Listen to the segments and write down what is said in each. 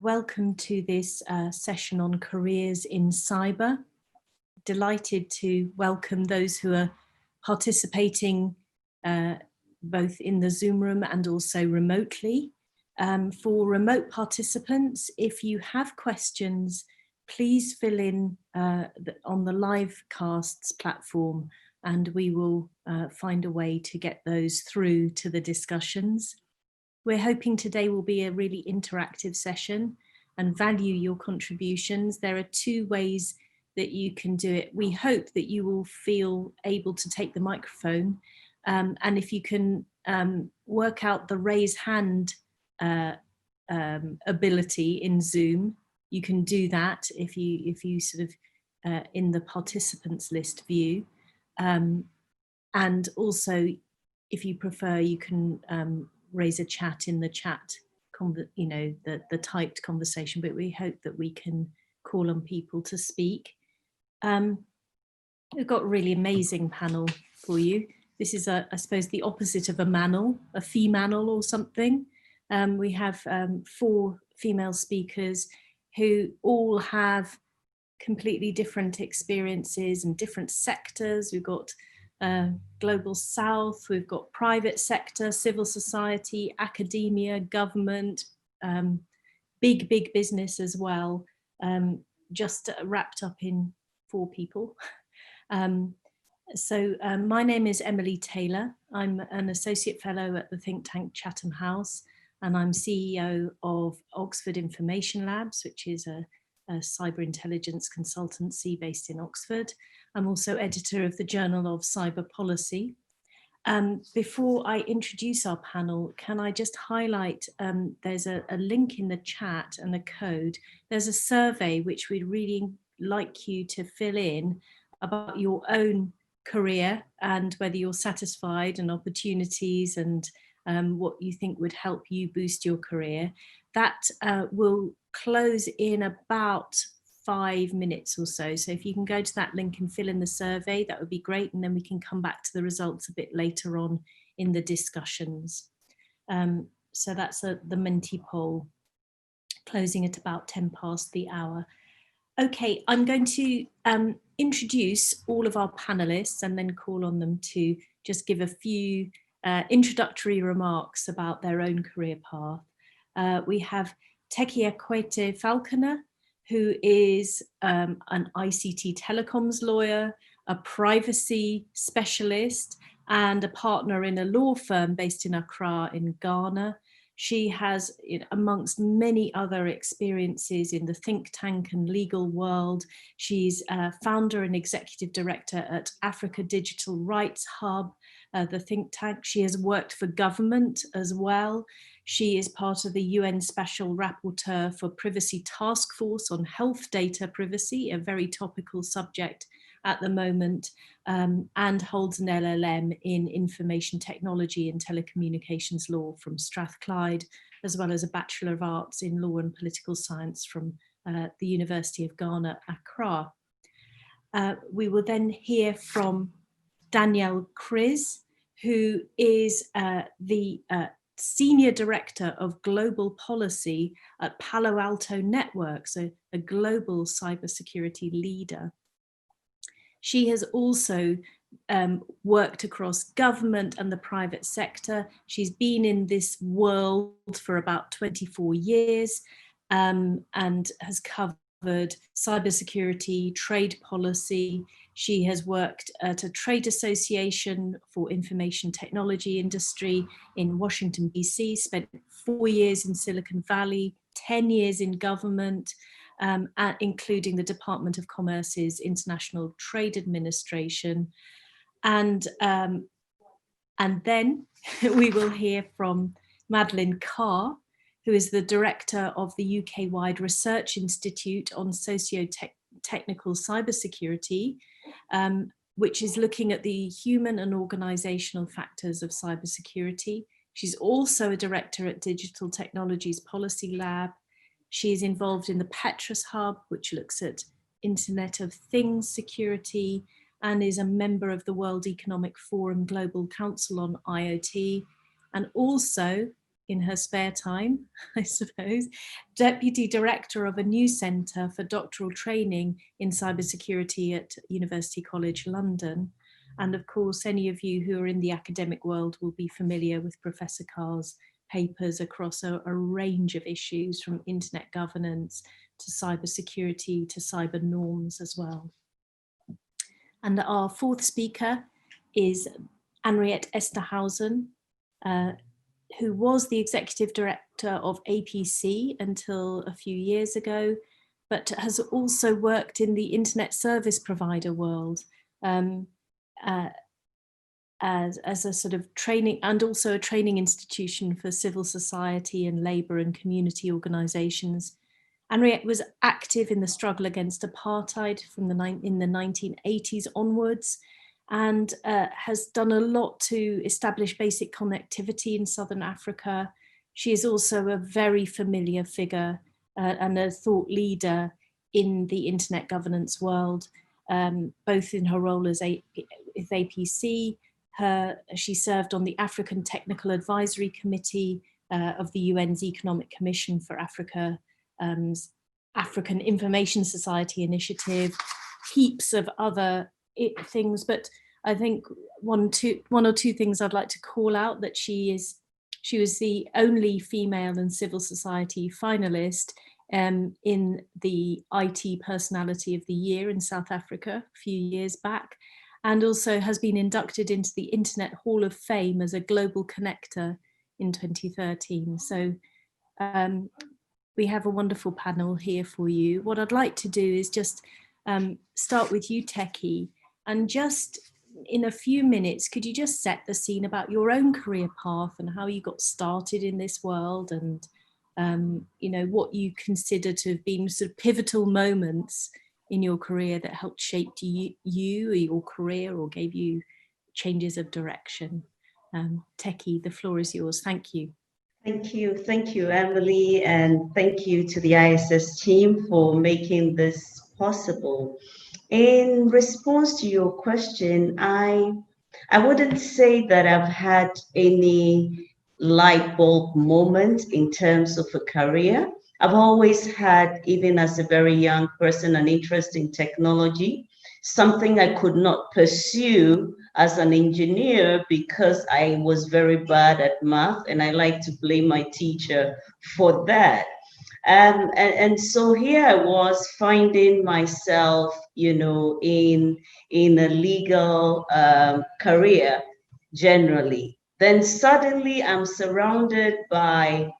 Welcome to this session on careers in cyber. Delighted to welcome those who are participating both in the Zoom room and also remotely. For remote participants, if you have questions, please fill in on the live casts platform and we will find a way to get those through to the discussions. We're hoping today will be a really interactive session and value your contributions. There are two ways that you can do it. We hope that you will feel able to take the microphone, and if you can work out the raise hand ability in Zoom, you can do that if you sort of in the participants list view, and also if you prefer you can raise a chat in the chat, you know, the typed conversation, but we hope that we can call on people to speak. We've got a really amazing panel for you. This is, I suppose, the opposite of a manel, a femanel or something. We have 4 female speakers who all have completely different experiences and different sectors. We've got Global South, we've got private sector, civil society, academia, government, big business as well, just wrapped up in 4 people. My name is Emily Taylor. I'm an Associate Fellow at the think tank Chatham House, and I'm CEO of Oxford Information Labs, which is a cyber intelligence consultancy based in Oxford. I'm also editor of the Journal of Cyber Policy. Before I introduce our panel, can I just highlight, there's a link in the chat and a code. There's a survey which we'd really like you to fill in about your own career and whether you're satisfied and opportunities and what you think would help you boost your career. That will close in about 5 minutes or so. So if you can go to that link and fill in the survey, that would be great. And then we can come back to the results a bit later on in the discussions. So that's the Menti poll, closing at about 10 past the hour. Okay, I'm going to introduce all of our panelists and then call on them to just give a few introductory remarks about their own career path. We have Teki Akuetteh Falconer, who is an ICT telecoms lawyer, a privacy specialist, and a partner in a law firm based in Accra in Ghana. She has, amongst many other experiences in the think tank and legal world, she's founder and executive director at Africa Digital Rights Hub, the think tank. She has worked for government as well. She is part of the UN Special Rapporteur for Privacy Task Force on Health Data Privacy, a very topical subject at the moment, and holds an LLM in Information Technology and Telecommunications Law from Strathclyde, as well as a Bachelor of Arts in Law and Political Science from the University of Ghana, Accra. We will then hear from Danielle Kriz, who is the Senior Director of Global Policy at Palo Alto Network, so a global cybersecurity leader. She has also worked across government and the private sector. She's been in this world for about 24 years and has covered cybersecurity, trade policy. She has worked at a trade association for information technology industry in Washington, DC, spent 4 years in Silicon Valley, 10 years in government, including the Department of Commerce's International Trade Administration. And then we will hear from Madeline Carr, who is the director of the UK-wide Research Institute on Socio-Technical Cybersecurity, which is looking at the human and organisational factors of cybersecurity. She's also a director at Digital Technologies Policy Lab. She is involved in the Petrus Hub, which looks at Internet of Things security, and is a member of the World Economic Forum Global Council on IoT, and also in her spare time, I suppose, Deputy Director of a new centre for doctoral training in cybersecurity at University College London. And of course, any of you who are in the academic world will be familiar with Professor Carr's papers across a range of issues, from internet governance to cybersecurity to cyber norms as well. And our fourth speaker is Anriette Esterhuysen, who was the executive director of APC until a few years ago, but has also worked in the internet service provider world as a sort of training, and also a training institution for civil society and labour and community organisations. Anriette was active in the struggle against apartheid from in the 1980s onwards, and has done a lot to establish basic connectivity in Southern Africa. She is also a very familiar figure and a thought leader in the internet governance world, both in her role as with APC. She served on the African Technical Advisory Committee of the UN's Economic Commission for Africa, African Information Society Initiative, heaps of other things, but I think one or two things I'd like to call out: that she was the only female and civil society finalist in the IT Personality of the Year in South Africa a few years back, and also has been inducted into the Internet Hall of Fame as a global connector in 2013. So we have a wonderful panel here for you. What I'd like to do is just start with you, Teki, and just in a few minutes, could you just set the scene about your own career path and how you got started in this world, and you know, what you consider to have been sort of pivotal moments in your career that helped shape you or your career, or gave you changes of direction. Teki, the floor is yours. Thank you. Thank you, Emily, and thank you to the ISS team for making this possible. In response to your question, I wouldn't say that I've had any light bulb moment in terms of a career. I've always had, even as a very young person, an interest in technology, something I could not pursue as an engineer because I was very bad at math, and I like to blame my teacher for that. And so here I was finding myself, you know, in a legal career generally. Then suddenly I'm surrounded by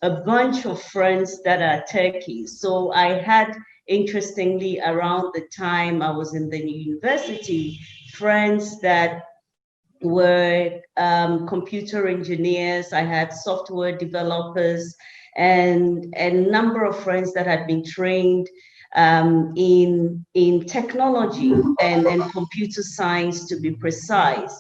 a bunch of friends that are techies. So I had, interestingly, around the time I was in the university, friends that were computer engineers. I had software developers, and a number of friends that had been trained in technology and computer science, to be precise.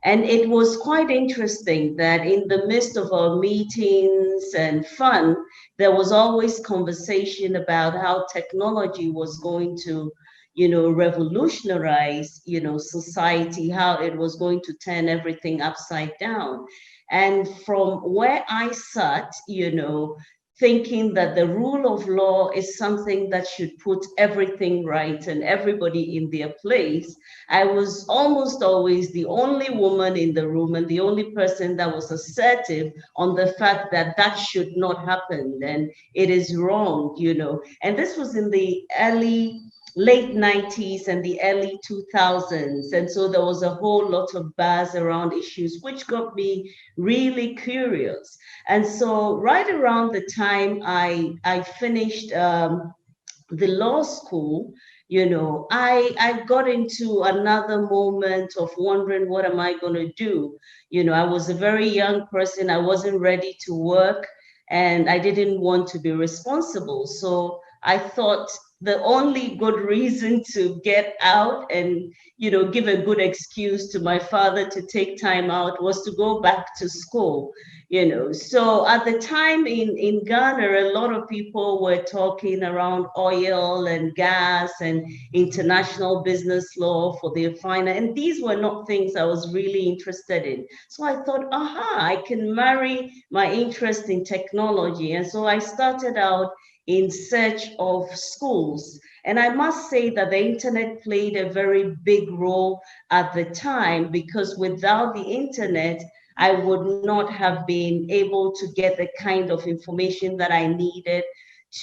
And it was quite interesting that in the midst of our meetings and fun, there was always conversation about how technology was going to, you know, revolutionize, you know, society, how it was going to turn everything upside down. And from where I sat, you know, thinking that the rule of law is something that should put everything right and everybody in their place, I was almost always the only woman in the room and the only person that was assertive on the fact that that should not happen and it is wrong, you know. And this was in the late 90s and the early 2000s. And so there was a whole lot of buzz around issues, which got me really curious. And so right around the time I finished the law school, you know, I got into another moment of wondering, what am I going to do? You know, I was a very young person. I wasn't ready to work, and I didn't want to be responsible. So I thought the only good reason to get out and, give a good excuse to my father to take time out was to go back to school. So at the time in Ghana, a lot of people were talking around oil and gas and international business law for the finance. And these were not things I was really interested in. So I thought, I can marry my interest in technology. And so I started out in search of schools. And I must say that the internet played a very big role at the time, because without the internet, I would not have been able to get the kind of information that I needed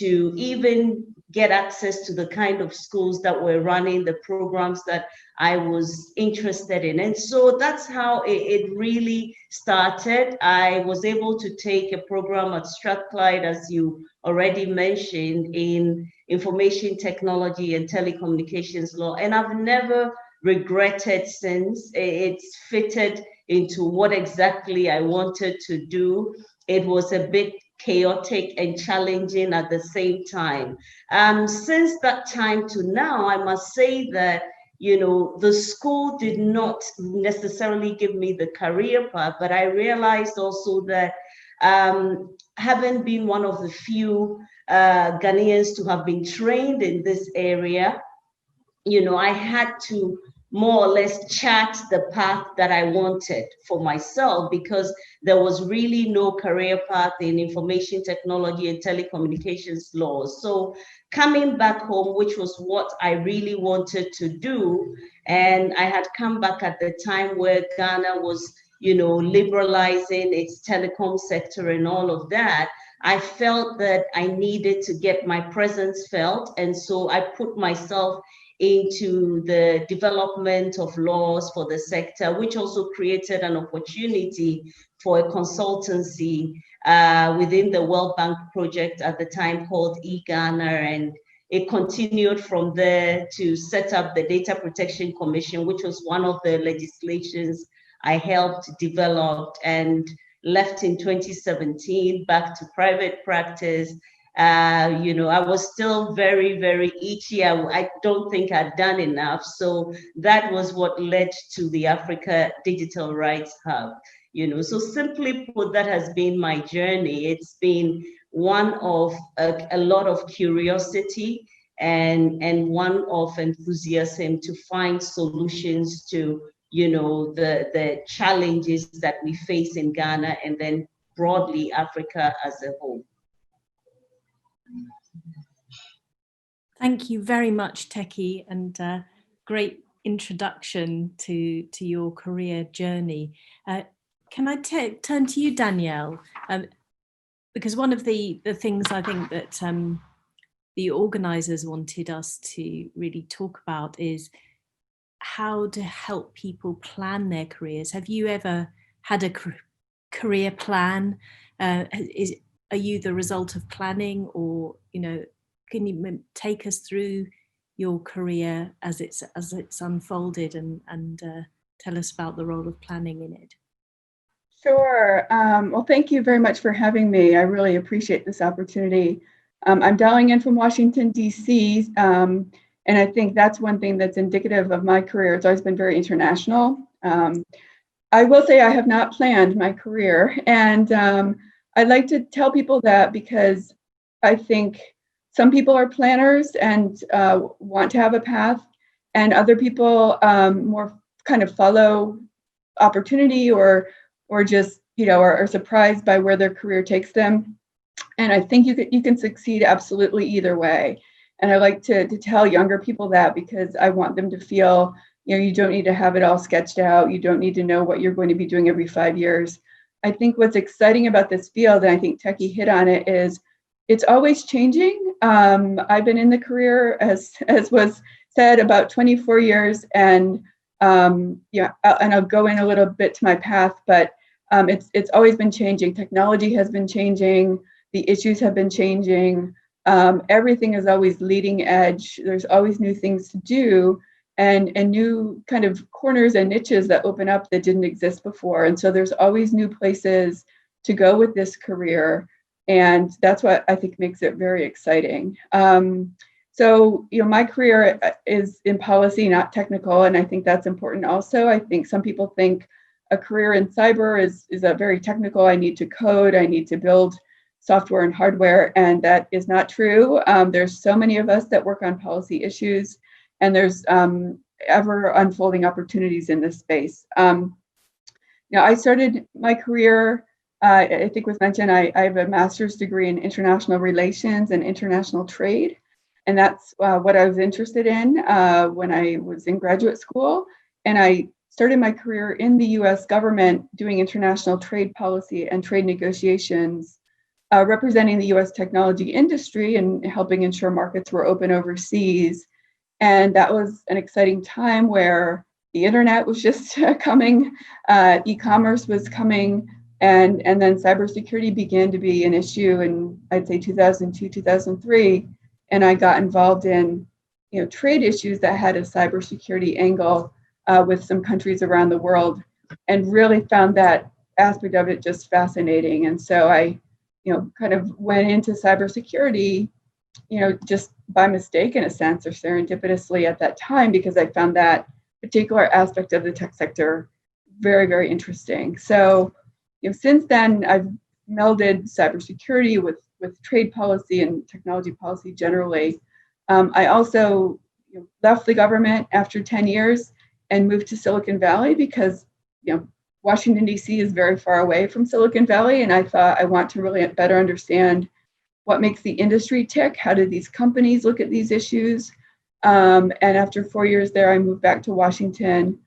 to even get access to the kind of schools that were running the programs that I was interested in. And so that's how it really started. I was able to take a program at Strathclyde, as you already mentioned, in information technology and telecommunications law. And I've never regretted since. It's fitted into what exactly I wanted to do. It was a bit chaotic and challenging at the same time. Since that time to now, I must say that, the school did not necessarily give me the career path, but I realized also that having been one of the few Ghanaians to have been trained in this area, I had to more or less chart the path that I wanted for myself, because there was really no career path in information technology and telecommunications laws. So coming back home, which was what I really wanted to do, and I had come back at the time where Ghana was, liberalizing its telecom sector and all of that, I felt that I needed to get my presence felt. And so I put myself into the development of laws for the sector, which also created an opportunity for a consultancy within the World Bank project at the time called eGhana. And it continued from there to set up the Data Protection Commission, which was one of the legislations I helped develop, and left in 2017 back to private practice. I was still very, very itchy. I don't think I'd done enough. So that was what led to the Africa Digital Rights Hub. So simply put, that has been my journey. It's been one of a lot of curiosity and one of enthusiasm to find solutions to, the challenges that we face in Ghana and then broadly Africa as a whole. Thank you very much, Teki, and great introduction to your career journey. Can I turn to you, Danielle? Because one of the things I think that the organisers wanted us to really talk about is how to help people plan their careers. Have you ever had a career plan? Are you the result of planning, or can you take us through your career as it's unfolded and tell us about the role of planning in it? Sure. Well, thank you very much for having me. I really appreciate this opportunity. I'm dialing in from Washington, D.C., and I think that's one thing that's indicative of my career. It's always been very international. I will say I have not planned my career, and I'd like to tell people that because I think some people are planners and want to have a path, and other people more kind of follow opportunity or just are surprised by where their career takes them. And I think you can succeed absolutely either way. And I like to tell younger people that, because I want them to feel you don't need to have it all sketched out. You don't need to know what you're going to be doing every 5 years. I think what's exciting about this field, and I think Teki hit on it, is it's always changing. I've been in the career, as was said, about 24 years, and and I'll go in a little bit to my path, but it's always been changing. Technology has been changing. The issues have been changing. Everything is always leading edge. There's always new things to do, and new kind of corners and niches that open up that didn't exist before. And so there's always new places to go with this career. And that's what I think makes it very exciting. So So, my career is in policy, not technical, and I think that's important also. I think some people think a career in cyber is a very technical, I need to code, I need to build software and hardware, and that is not true. There's so many of us that work on policy issues, and there's ever unfolding opportunities in this space. I started my career, I think was mentioned, I have a master's degree in international relations and international trade. And that's what I was interested in when I was in graduate school. And I started my career in the US government doing international trade policy and trade negotiations, representing the US technology industry and helping ensure markets were open overseas. And that was an exciting time where the internet was just coming, e-commerce was coming, and then cybersecurity began to be an issue in, I'd say, 2002, 2003. And I got involved in, trade issues that had a cybersecurity angle with some countries around the world, and really found that aspect of it just fascinating. And so I, kind of went into cybersecurity, just by mistake in a sense, or serendipitously at that time, because I found that particular aspect of the tech sector very, very interesting. So, since then I've melded cybersecurity with trade policy and technology policy generally. I also left the government after 10 years and moved to Silicon Valley because Washington, D.C. is very far away from Silicon Valley, and I thought I want to really better understand what makes the industry tick, how do these companies look at these issues. And after 4 years there, I moved back to Washington,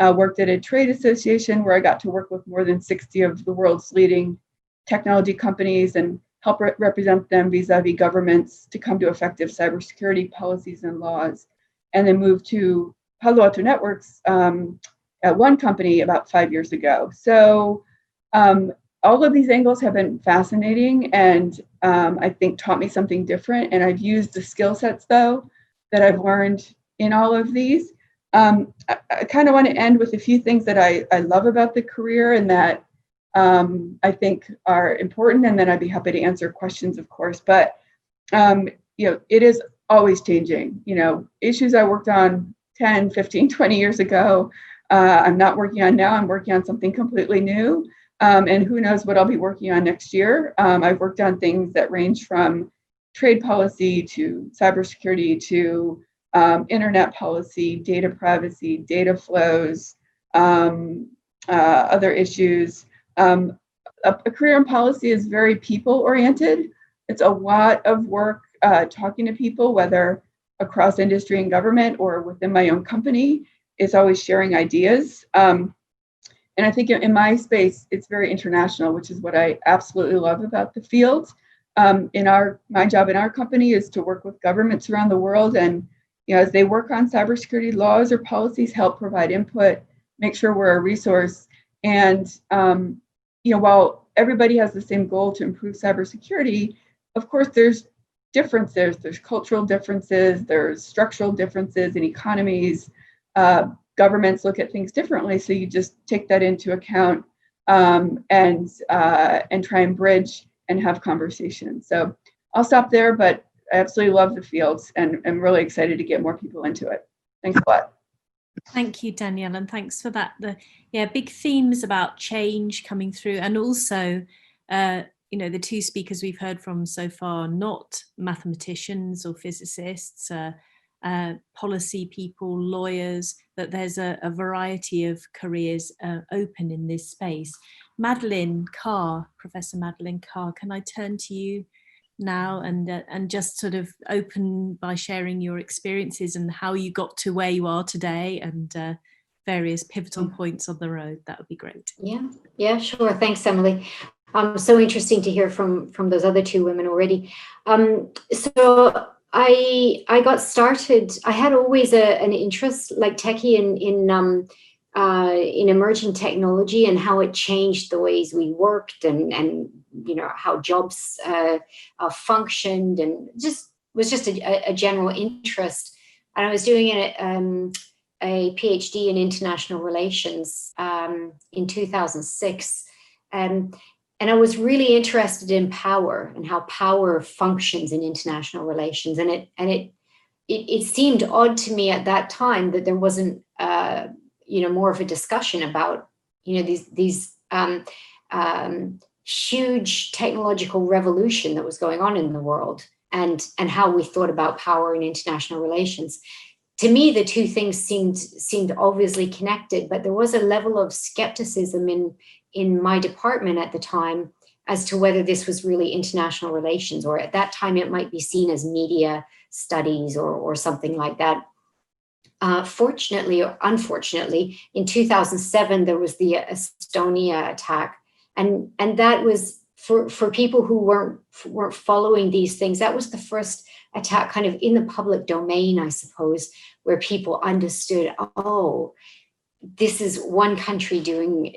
worked at a trade association where I got to work with more than 60 of the world's leading technology companies and help represent them vis-a-vis governments to come to effective cybersecurity policies and laws, and then moved to Palo Alto Networks at one company about 5 years ago. So all of these angles have been fascinating, and I think taught me something different. And I've used the skill sets, though, that I've learned in all of these. I kind of want to end with a few things that I love about the career and that I think are important, and then I'd be happy to answer questions, of course. But it is always changing. Issues I worked on 10, 15, 20 years ago, I'm not working on now. I'm working on something completely new, and who knows what I'll be working on next year. I've worked on things that range from trade policy to cybersecurity to internet policy, data privacy, data flows, other issues. A career in policy is very people-oriented. It's a lot of work talking to people, whether across industry and government or within my own company. It's always sharing ideas. And I think in my space, it's very international, which is what I absolutely love about the field. My job in our company is to work with governments around the world, and as they work on cybersecurity laws or policies, help provide input, make sure we're a resource. And while everybody has the same goal to improve cybersecurity, of course, there's differences. There's cultural differences. There's structural differences in economies. Governments look at things differently, so you just take that into account and try and bridge and have conversations. So I'll stop there, but I absolutely love the fields and I'm really excited to get more people into it. Thanks a lot. Thank you, Danielle, and thanks for that. Big themes about change coming through, and also, the two speakers we've heard from so far, not mathematicians or physicists, policy people, lawyers, that there's a variety of careers open in this space. Madeline Carr, Professor Madeline Carr, can I turn to you now and just sort of open by sharing your experiences and how you got to where you are today and various pivotal points on the road? That would be great. Yeah, sure. Thanks, Emily. So interesting to hear from those other two women already. So I got started. I had always an interest, like Teki, in emerging technology and how it changed the ways we worked and how jobs functioned, and was just a general interest. And I was doing a PhD in international relations in 2006. And I was really interested in power and how power functions in international relations. And it it seemed odd to me at that time that there wasn't, more of a discussion about, these huge technological revolution that was going on in the world, and how we thought about power in international relations. To me, the two things seemed obviously connected, but there was a level of skepticism in my department at the time as to whether this was really international relations, or at that time it might be seen as media studies or something like that. Fortunately or unfortunately, in 2007, there was the Estonia attack. And that was, for people who weren't following these things, that was the first attack kind of in the public domain, I suppose, where people understood, oh, this is one country doing,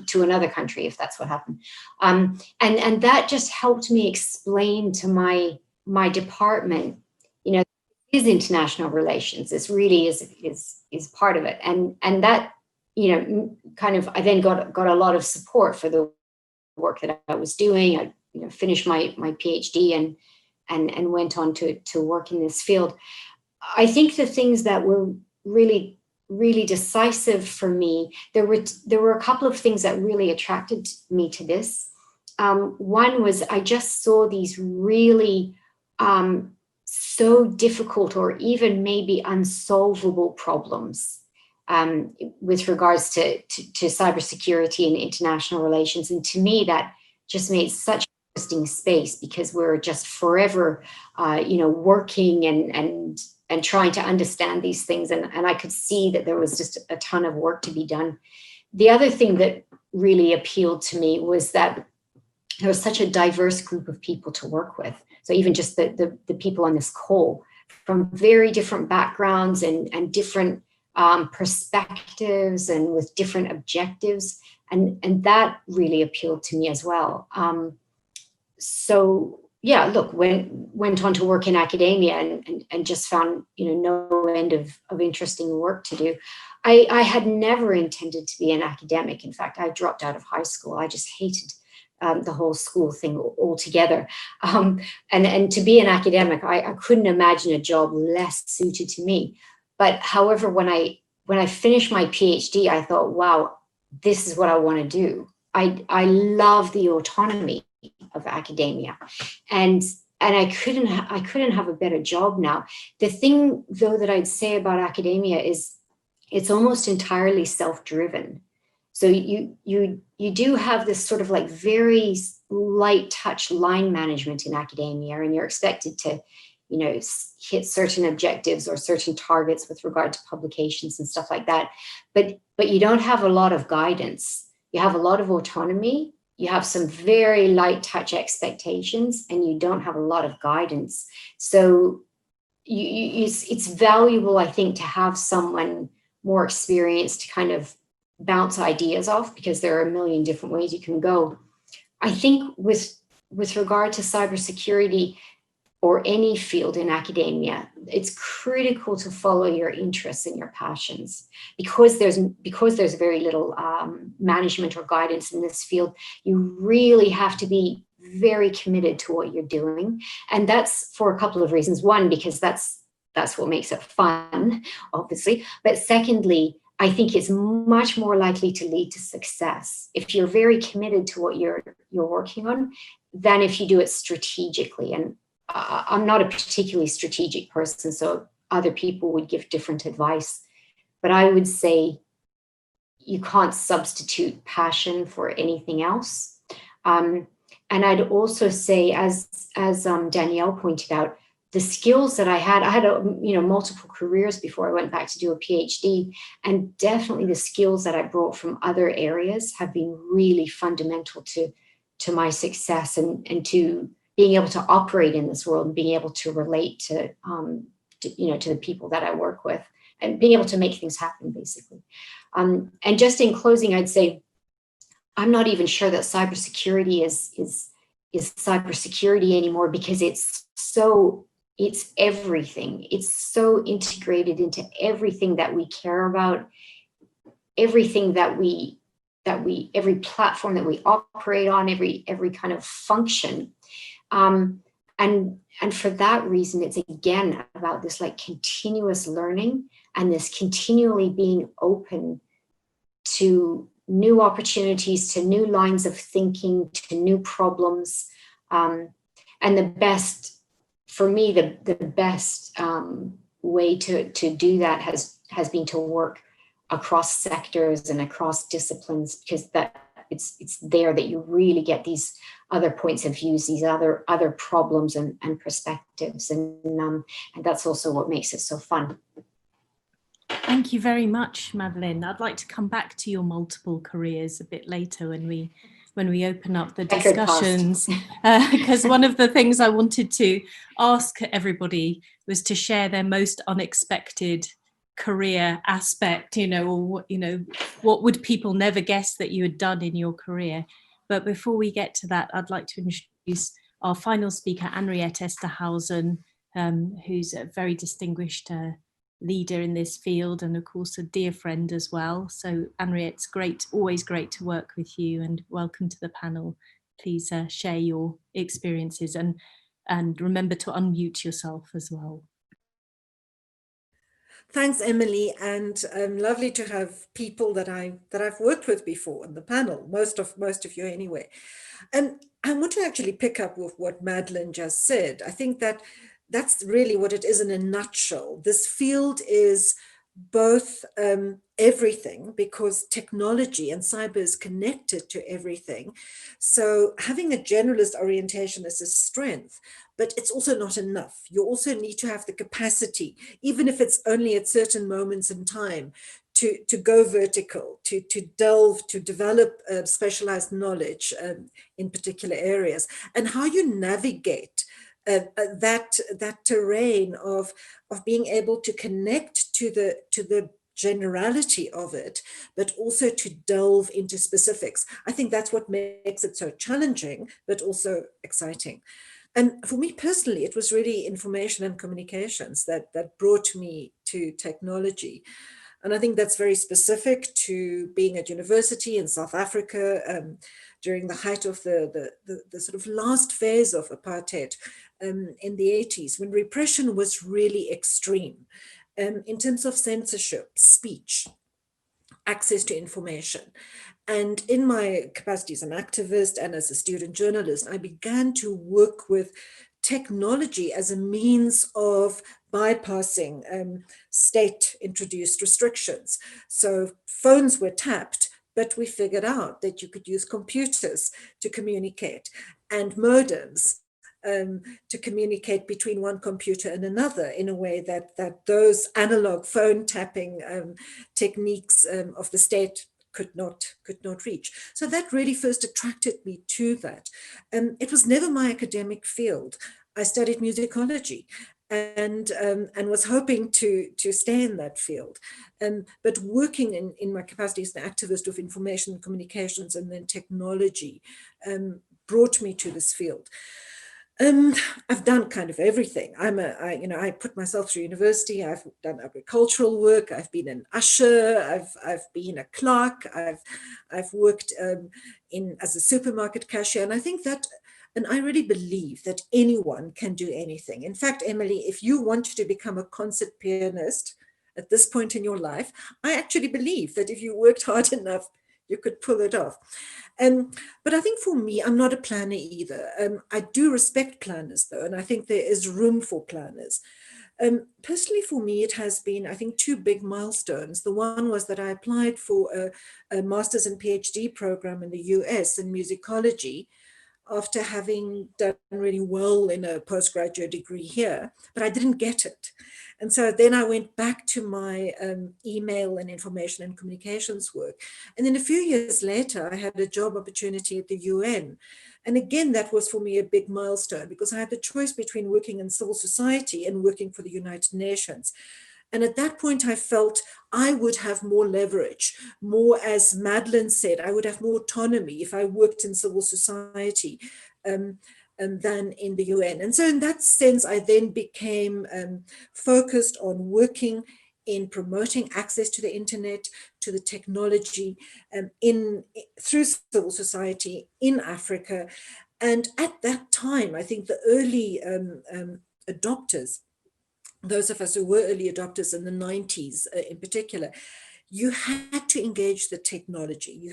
to another country, if that's what happened. And that just helped me explain to my department, is international relations. This really is part of it. And that, kind of, I then got a lot of support for the work that I was doing. I finished my PhD and went on to work in this field. I think the things that were really decisive for me, there were a couple of things that really attracted me to this. One was I just saw these really so difficult or even maybe unsolvable problems with regards to cybersecurity and international relations. And to me, that just made such an interesting space, because we're just forever, working and trying to understand these things. And I could see that there was just a ton of work to be done. The other thing that really appealed to me was that there was such a diverse group of people to work with. So even just the people on this call, from very different backgrounds and different perspectives and with different objectives. And that really appealed to me as well. So yeah, look, went on to work in academia and just found, no end of interesting work to do. I had never intended to be an academic. In fact, I dropped out of high school. I just hated the whole school thing altogether. And to be an academic, I couldn't imagine a job less suited to me. But however, when I finished my PhD, I thought, wow, this is what I want to do. I love the autonomy of academia, and I couldn't have a better job now. The thing, though, that I'd say about academia is it's almost entirely self-driven. So you do have this sort of like very light touch line management in academia, and you're expected to, hit certain objectives or certain targets with regard to publications and stuff like that. But you don't have a lot of guidance. You have a lot of autonomy. You have some very light touch expectations, and you don't have a lot of guidance. So it's valuable, I think, to have someone more experienced to kind of bounce ideas off, because there are a million different ways you can go. I think with regard to cybersecurity or any field in academia, it's critical to follow your interests and your passions, because there's very little management or guidance in this field. You really have to be very committed to what you're doing, and that's for a couple of reasons. One, because that's what makes it fun, obviously, but secondly, I think it's much more likely to lead to success if you're very committed to what you're working on than if you do it strategically. And I'm not a particularly strategic person, so other people would give different advice. But I would say you can't substitute passion for anything else. And I'd also say, as Danielle pointed out, the skills that I had multiple careers before I went back to do a PhD, and definitely the skills that I brought from other areas have been really fundamental to my success and to being able to operate in this world and being able to relate to the people that I work with and being able to make things happen, basically. And just in closing, I'd say I'm not even sure that cybersecurity is cybersecurity anymore, because it's everything. It's so integrated into everything that we care about, everything every platform that we operate on, every kind of function. And And for that reason, it's again about this like continuous learning and this continually being open to new opportunities, to new lines of thinking, to new problems. And the best, for me, the best way to do that has been to work across sectors and across disciplines, because that it's there that you really get these other points of views, these other problems and perspectives, and that's also what makes it so fun. Thank you very much, Madeline. I'd like to come back to your multiple careers a bit later when we open up the discussions, because one of the things I wanted to ask everybody was to share their most unexpected career aspect, or what would people never guess that you had done in your career. But before we get to that, I'd like to introduce our final speaker, Anriette Esterhuysen, who's a very distinguished leader in this field, and of course a dear friend as well. So Anriette, it's great, always great to work with you, and welcome to the panel. Please share your experiences, and remember to unmute yourself as well. Thanks, Emily, and lovely to have people that I've worked with before on the panel. Most of you anyway. And I want to actually pick up with what Madeline just said. I think that's really what it is in a nutshell. This field is both everything, because technology and cyber is connected to everything. So having a generalist orientation is a strength, but it's also not enough. You also need to have the capacity, even if it's only at certain moments in time, to go vertical, to delve, to develop specialized knowledge in particular areas, and how you navigate that terrain of being able to connect to the generality of it, but also to delve into specifics. I think that's what makes it so challenging, but also exciting. And for me personally, it was really information and communications that brought me to technology. And I think that's very specific to being at university in South Africa during the height of the sort of last phase of apartheid in the 80s, when repression was really extreme in terms of censorship, speech, access to information. And in my capacity as an activist and as a student journalist, I began to work with technology as a means of bypassing state-introduced restrictions. So phones were tapped, but we figured out that you could use computers to communicate, and modems to communicate between one computer and another in a way that those analog phone tapping techniques of the state could not reach. So that really first attracted me to that. It was never my academic field. I studied musicology and was hoping to stay in that field. But working in my capacity as an activist of information and communications and then technology brought me to this field. I've done kind of everything. I put myself through university. I've done agricultural work. I've been an usher. I've been a clerk. I've worked as a supermarket cashier. And I think that, and I really believe that anyone can do anything. In fact, Emily, if you want to become a concert pianist at this point in your life, I actually believe that if you worked hard enough, you could pull it off. But I think for me, I'm not a planner either. I do respect planners though, and I think there is room for planners. Personally for me, it has been, I think, two big milestones. The one was that I applied for a master's and PhD program in the US in musicology after having done really well in a postgraduate degree here, but I didn't get it. And so then I went back to my email and information and communications work. And then a few years later, I had a job opportunity at the UN. And again, that was for me a big milestone because I had the choice between working in civil society and working for the United Nations. And at that point, I felt I would have more leverage, more, as Madeline said, I would have more autonomy if I worked in civil society than in the UN. And so in that sense, I then became focused on working in promoting access to the internet, to the technology through civil society in Africa. And at that time, I think the early adopters, those of us who were early adopters in the 90s in particular, you had to engage the technology.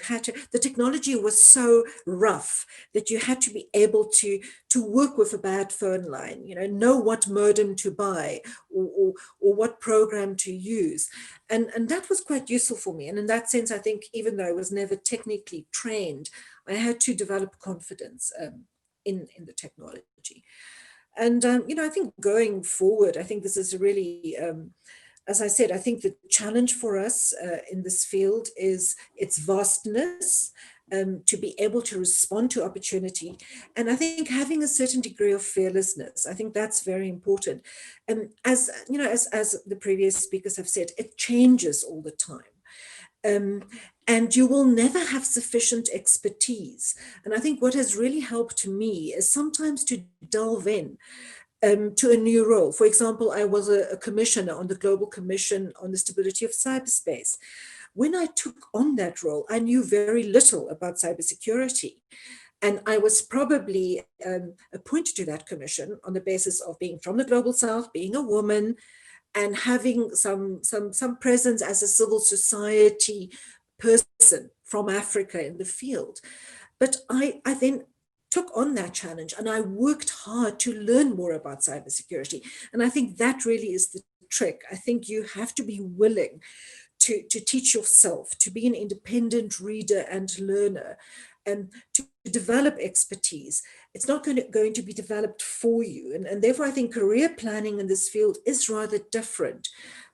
The technology was so rough that you had to be able to work with a bad phone line, know what modem to buy or what program to use. And that was quite useful for me. And in that sense, I think even though I was never technically trained, I had to develop confidence in the technology. And, I think going forward, I think this is really, as I said, I think the challenge for us in this field is its vastness, to be able to respond to opportunity. And I think having a certain degree of fearlessness, I think that's very important. And as the previous speakers have said, it changes all the time. And you will never have sufficient expertise. And I think what has really helped me is sometimes to delve in to a new role. For example, I was a commissioner on the Global Commission on the Stability of Cyberspace. When I took on that role, I knew very little about cybersecurity. And I was probably appointed to that commission on the basis of being from the Global South, being a woman, and having some presence as a civil society person from Africa in the field. But I then took on that challenge and I worked hard to learn more about cybersecurity. And I think that really is the trick. I think you have to be willing to teach yourself, to be an independent reader and learner, and to develop expertise. It's not going to be developed for you. And therefore, I think career planning in this field is rather different.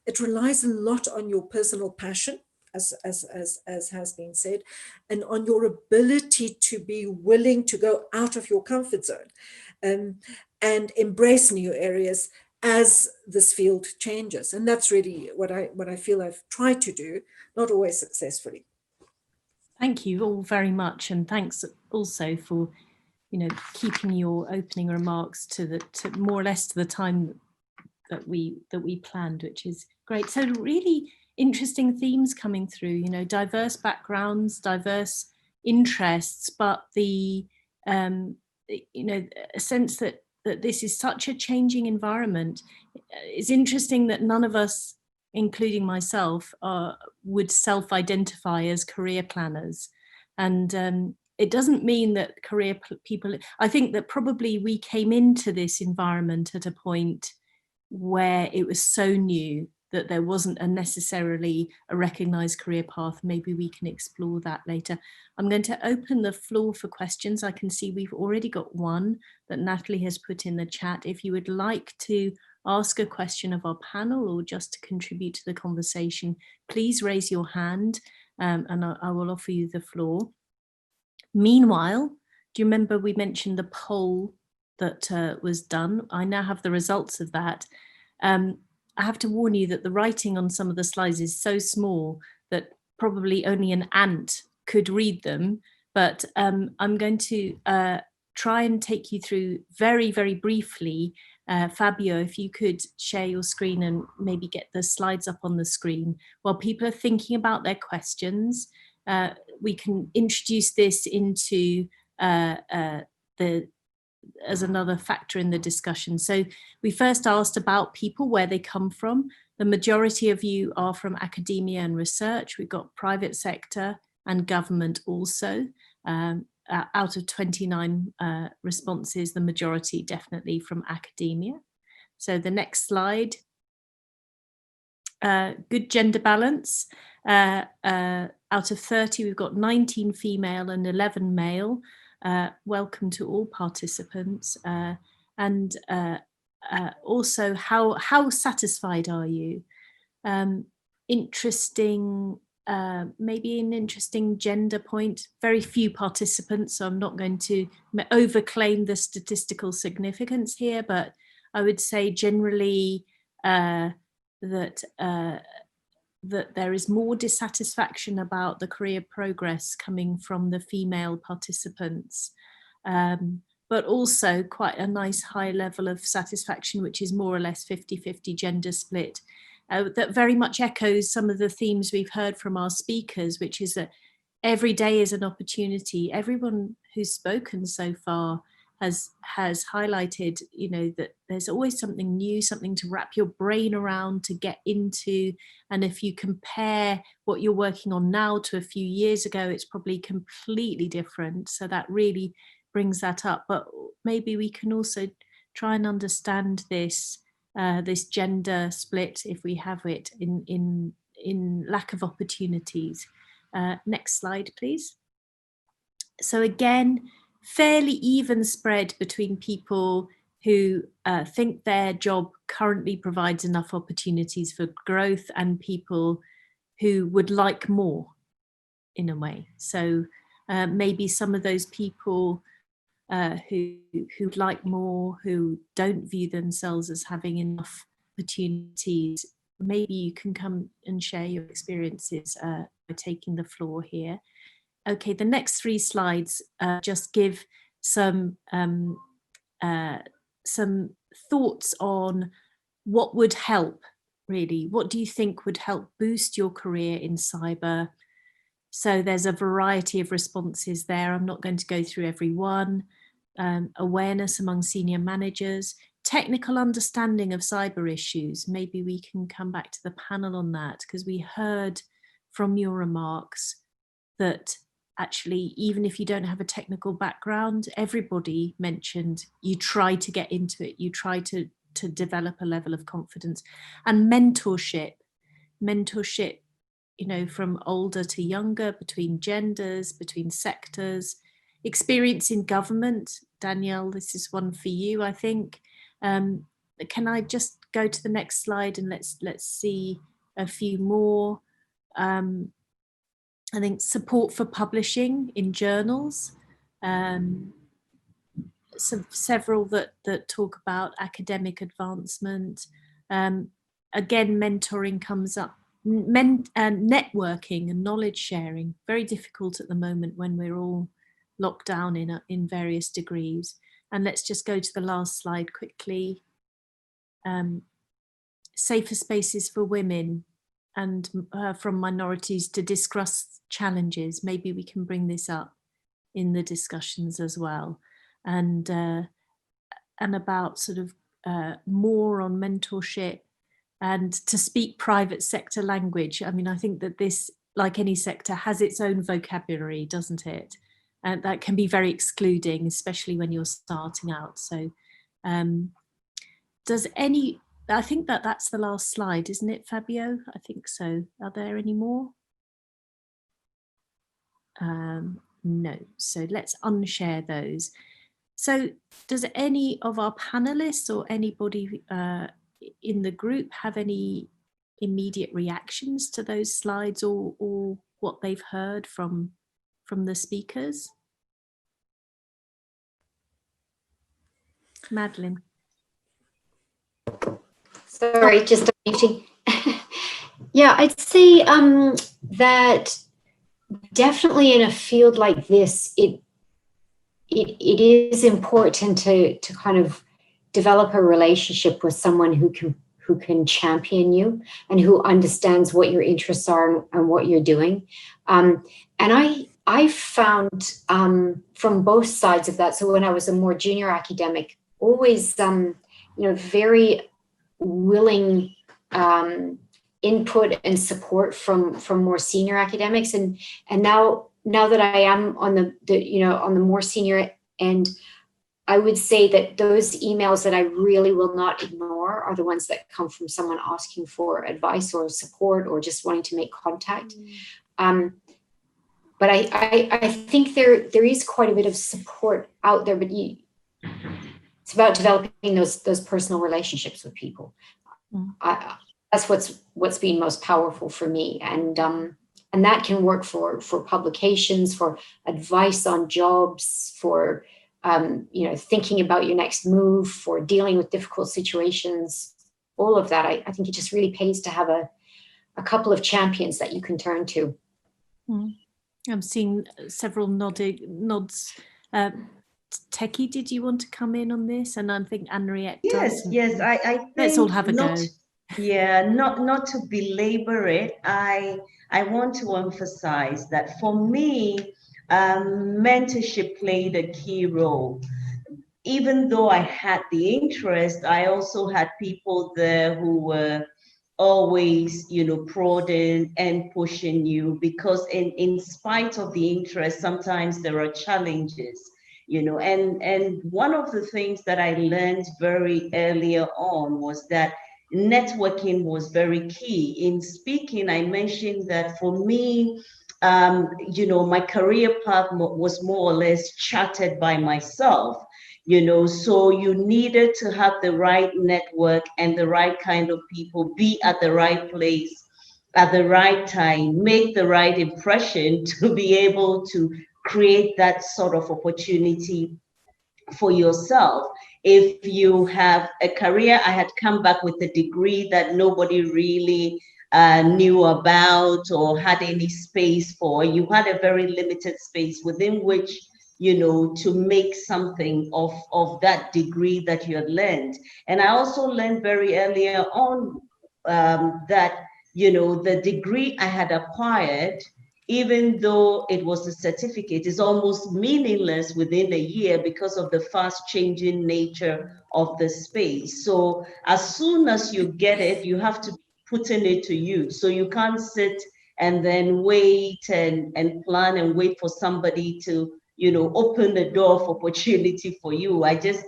It relies a lot on your personal passion, as has been said, and on your ability to be willing to go out of your comfort zone and embrace new areas as this field changes. And that's really what I feel I've tried to do, not always successfully. Thank you all very much, and thanks also for keeping your opening remarks to more or less to the time that we planned, which is great. So really interesting themes coming through, diverse backgrounds, diverse interests, but the a sense that this is such a changing environment. It's interesting that none of us, including myself, would self-identify as career planners. And it doesn't mean that career people, I think that probably we came into this environment at a point where it was so new that there wasn't necessarily a recognised career path. Maybe we can explore that later. I'm going to open the floor for questions. I can see we've already got one that Natalie has put in the chat. If you would like to ask a question of our panel or just to contribute to the conversation, please raise your hand and I will offer you the floor. Meanwhile, do you remember we mentioned the poll that was done? I now have the results of that. I have to warn you that the writing on some of the slides is so small that probably only an ant could read them, but I'm going to try and take you through very, very briefly. Fabio, if you could share your screen and maybe get the slides up on the screen while people are thinking about their questions. We can introduce this into as another factor in the discussion. So we first asked about people, where they come from. The majority of you are from academia and research. We've got private sector and government also. Out of 29 responses, the majority definitely from academia. So the next slide. Good gender balance. Out of 30, we've got 19 female and 11 male. Welcome to all participants. And also, how satisfied are you? Interesting, maybe an interesting gender point. Very few participants, so I'm not going to overclaim the statistical significance here, but I would say generally that there is more dissatisfaction about the career progress coming from the female participants, but also quite a nice high level of satisfaction, which is more or less 50-50 gender split. That very much echoes some of the themes we've heard from our speakers, which is that every day is an opportunity. Everyone who's spoken so far has highlighted, you know, that there's always something new, something to wrap your brain around, to get into. And if you compare what you're working on now to a few years ago, it's probably completely different. So that really brings that up. But maybe we can also try and understand this this gender split, if we have it, in lack of opportunities. Next slide, please. So again, fairly even spread between people who think their job currently provides enough opportunities for growth and people who would like more, in a way. So maybe some of those people who'd like more, who don't view themselves as having enough opportunities, maybe you can come and share your experiences by taking the floor here. Okay, the next 3 slides just give some thoughts on what would help, really. What do you think would help boost your career in cyber? So there's a variety of responses there. I'm not going to go through every one. Awareness among senior managers, technical understanding of cyber issues. Maybe we can come back to the panel on that, because we heard from your remarks that actually, even if you don't have a technical background, everybody mentioned you try to get into it, you try to develop a level of confidence. And mentorship, you know, from older to younger, between genders, between sectors, experience in government. Danielle, this is one for you, I think. Can I just go to the next slide and let's see a few more. I think support for publishing in journals. Several that talk about academic advancement. Again, mentoring comes up. Networking and knowledge sharing, very difficult at the moment when we're all locked down in various degrees. And let's just go to the last slide quickly. Safer spaces for women and from minorities to discuss challenges. Maybe we can bring this up in the discussions as well. And about sort of more on mentorship and to speak private sector language. I mean, I think that this, like any sector, has its own vocabulary, doesn't it? And that can be very excluding, especially when you're starting out. So I think that's the last slide, isn't it, Fabio? I think so. Are there any more? No. So let's unshare those. So does any of our panelists or anybody in the group have any immediate reactions to those slides or what they've heard from the speakers? Madeline. Sorry, just unmuting. Yeah, I'd say that definitely in a field like this, it is important to kind of develop a relationship with someone who can champion you and who understands what your interests are and what you're doing. And I found from both sides of that. So when I was a more junior academic, always very willing input and support from more senior academics, and now that I am on the more senior end, I would say that those emails that I really will not ignore are the ones that come from someone asking for advice or support or just wanting to make contact. But I think there is quite a bit of support out there, but it's about developing those personal relationships with people. That's what's been most powerful for me, and that can work for publications, for advice on jobs, for thinking about your next move, for dealing with difficult situations. All of that, I think it just really pays to have a couple of champions that you can turn to. I'm seeing several nods. Teki, did you want to come in on this? And I think Anriette does. Yes, I think let's all have a go. Yeah, not to belabor it, I want to emphasize that for me, mentorship played a key role. Even though I had the interest, I also had people there who were always, prodding and pushing you, because in spite of the interest, sometimes there are challenges, and one of the things that I learned very earlier on was that networking was very key. In speaking, I mentioned that for me, my career path was more or less charted by myself, so you needed to have the right network and the right kind of people, be at the right place at the right time, make the right impression to be able to create that sort of opportunity for yourself. If you have a career, I had come back with a degree that nobody really knew about or had any space for. You had a very limited space within which, to make something of that degree that you had learned. And I also learned very earlier on that, the degree I had acquired, even though it was a certificate, is almost meaningless within a year because of the fast changing nature of the space. So as soon as you get it, you have to put in it to use. So you can't sit and then wait and plan and wait for somebody to, open the door of opportunity for you. I just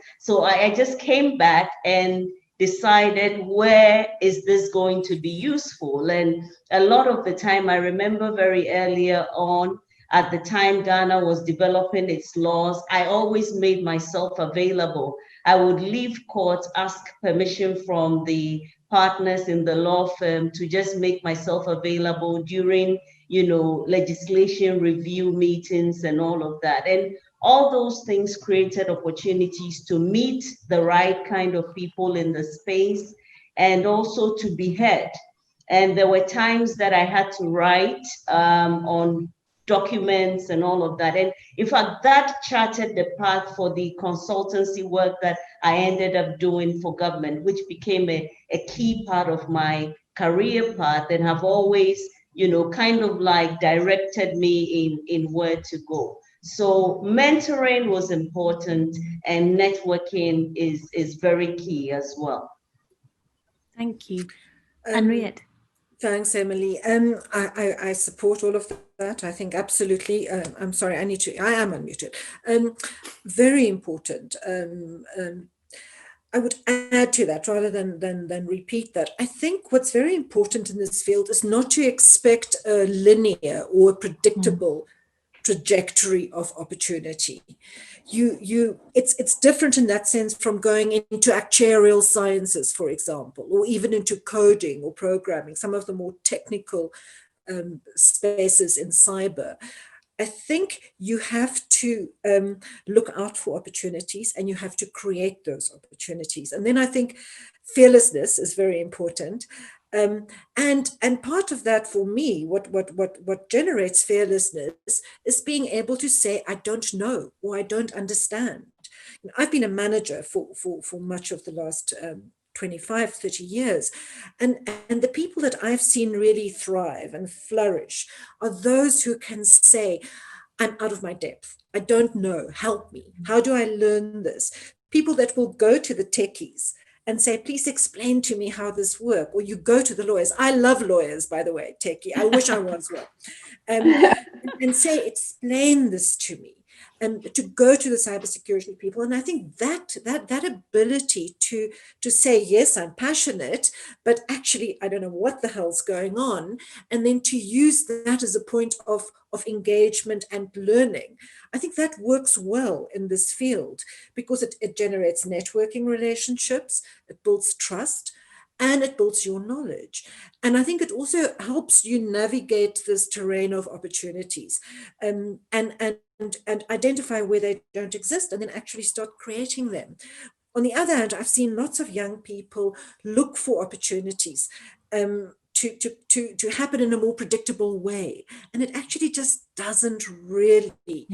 came back and decided, where is this going to be useful? And a lot of the time, I remember very earlier on, at the time Ghana was developing its laws, I always made myself available. I would leave court, ask permission from the partners in the law firm to just make myself available during, legislation review meetings and all of that. And all those things created opportunities to meet the right kind of people in the space and also to be heard. And there were times that I had to write on documents and all of that. And in fact, that charted the path for the consultancy work that I ended up doing for government, which became a key part of my career path and have always, kind of like directed me in where to go. So mentoring was important, and networking is very key as well. Thank you. Um, Anriette. Thanks, Emily. I support all of that. I think absolutely. I'm sorry, I am unmuted. Very important. I would add to that rather than repeat that. I think what's very important in this field is not to expect a linear or a predictable trajectory of opportunity. It's different in that sense from going into actuarial sciences, for example, or even into coding or programming, some of the more technical spaces in cyber. I think you have to look out for opportunities, and you have to create those opportunities. And then I think fearlessness is very important. And part of that for me, what generates fearlessness is being able to say, I don't know, or I don't understand. I've been a manager for much of the last 25, 30 years. And the people that I've seen really thrive and flourish are those who can say, I'm out of my depth. I don't know. Help me. How do I learn this? People that will go to the techies and say, please explain to me how this works. Or you go to the lawyers. I love lawyers, by the way, Teki. I wish I was one. And say, explain this to me. To go to the cybersecurity people. And I think that ability to say, yes, I'm passionate, but actually, I don't know what the hell's going on. And then to use that as a point of engagement and learning. I think that works well in this field because it generates networking relationships, it builds trust, and it builds your knowledge. And I think it also helps you navigate this terrain of opportunities and identify where they don't exist, and then actually start creating them. On the other hand, I've seen lots of young people look for opportunities to happen in a more predictable way. And it actually just doesn't really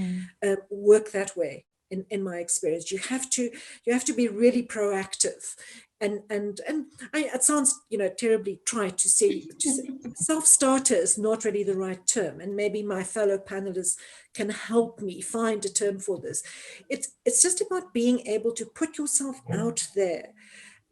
work that way. In my experience, you have to be really proactive It sounds, terribly trite to say self-starter is not really the right term, and maybe my fellow panelists can help me find a term for this. It's just about being able to put yourself out there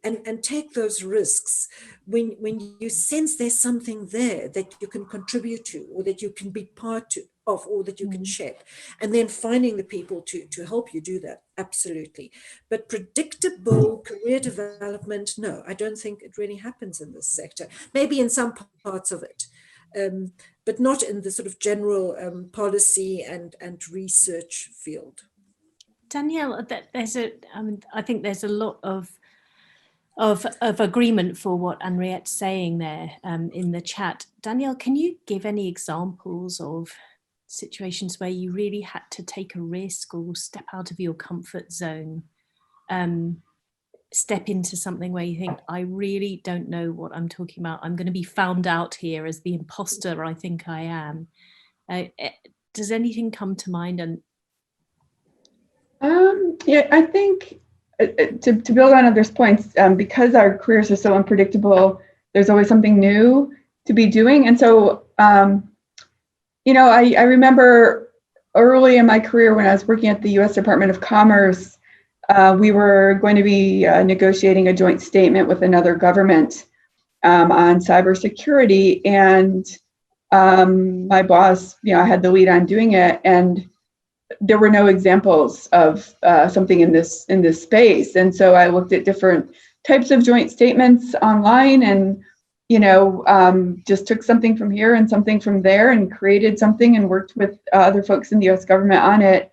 and take those risks when you sense there's something there that you can contribute to, or that you can be part of, or that you can shape, and then finding the people to help you do that. Absolutely. But predictable career development, no, I don't think it really happens in this sector. Maybe in some parts of it, but not in the sort of general policy and research field. Danielle, I think there's a lot of agreement for what Anriette's saying there in the chat. Danielle, can you give any examples of situations where you really had to take a risk or step out of your comfort zone, step into something where you think, I really don't know what I'm talking about. I'm going to be found out here as the imposter I think I am. Does anything come to mind? And yeah, I think to build on others' points, because our careers are so unpredictable, there's always something new to be doing. And so, I remember early in my career when I was working at the U.S. Department of Commerce, we were going to be negotiating a joint statement with another government on cybersecurity. And my boss, I had the lead on doing it, and there were no examples of something in this space. And so I looked at different types of joint statements online, and just took something from here and something from there and created something and worked with other folks in the U.S. government on it.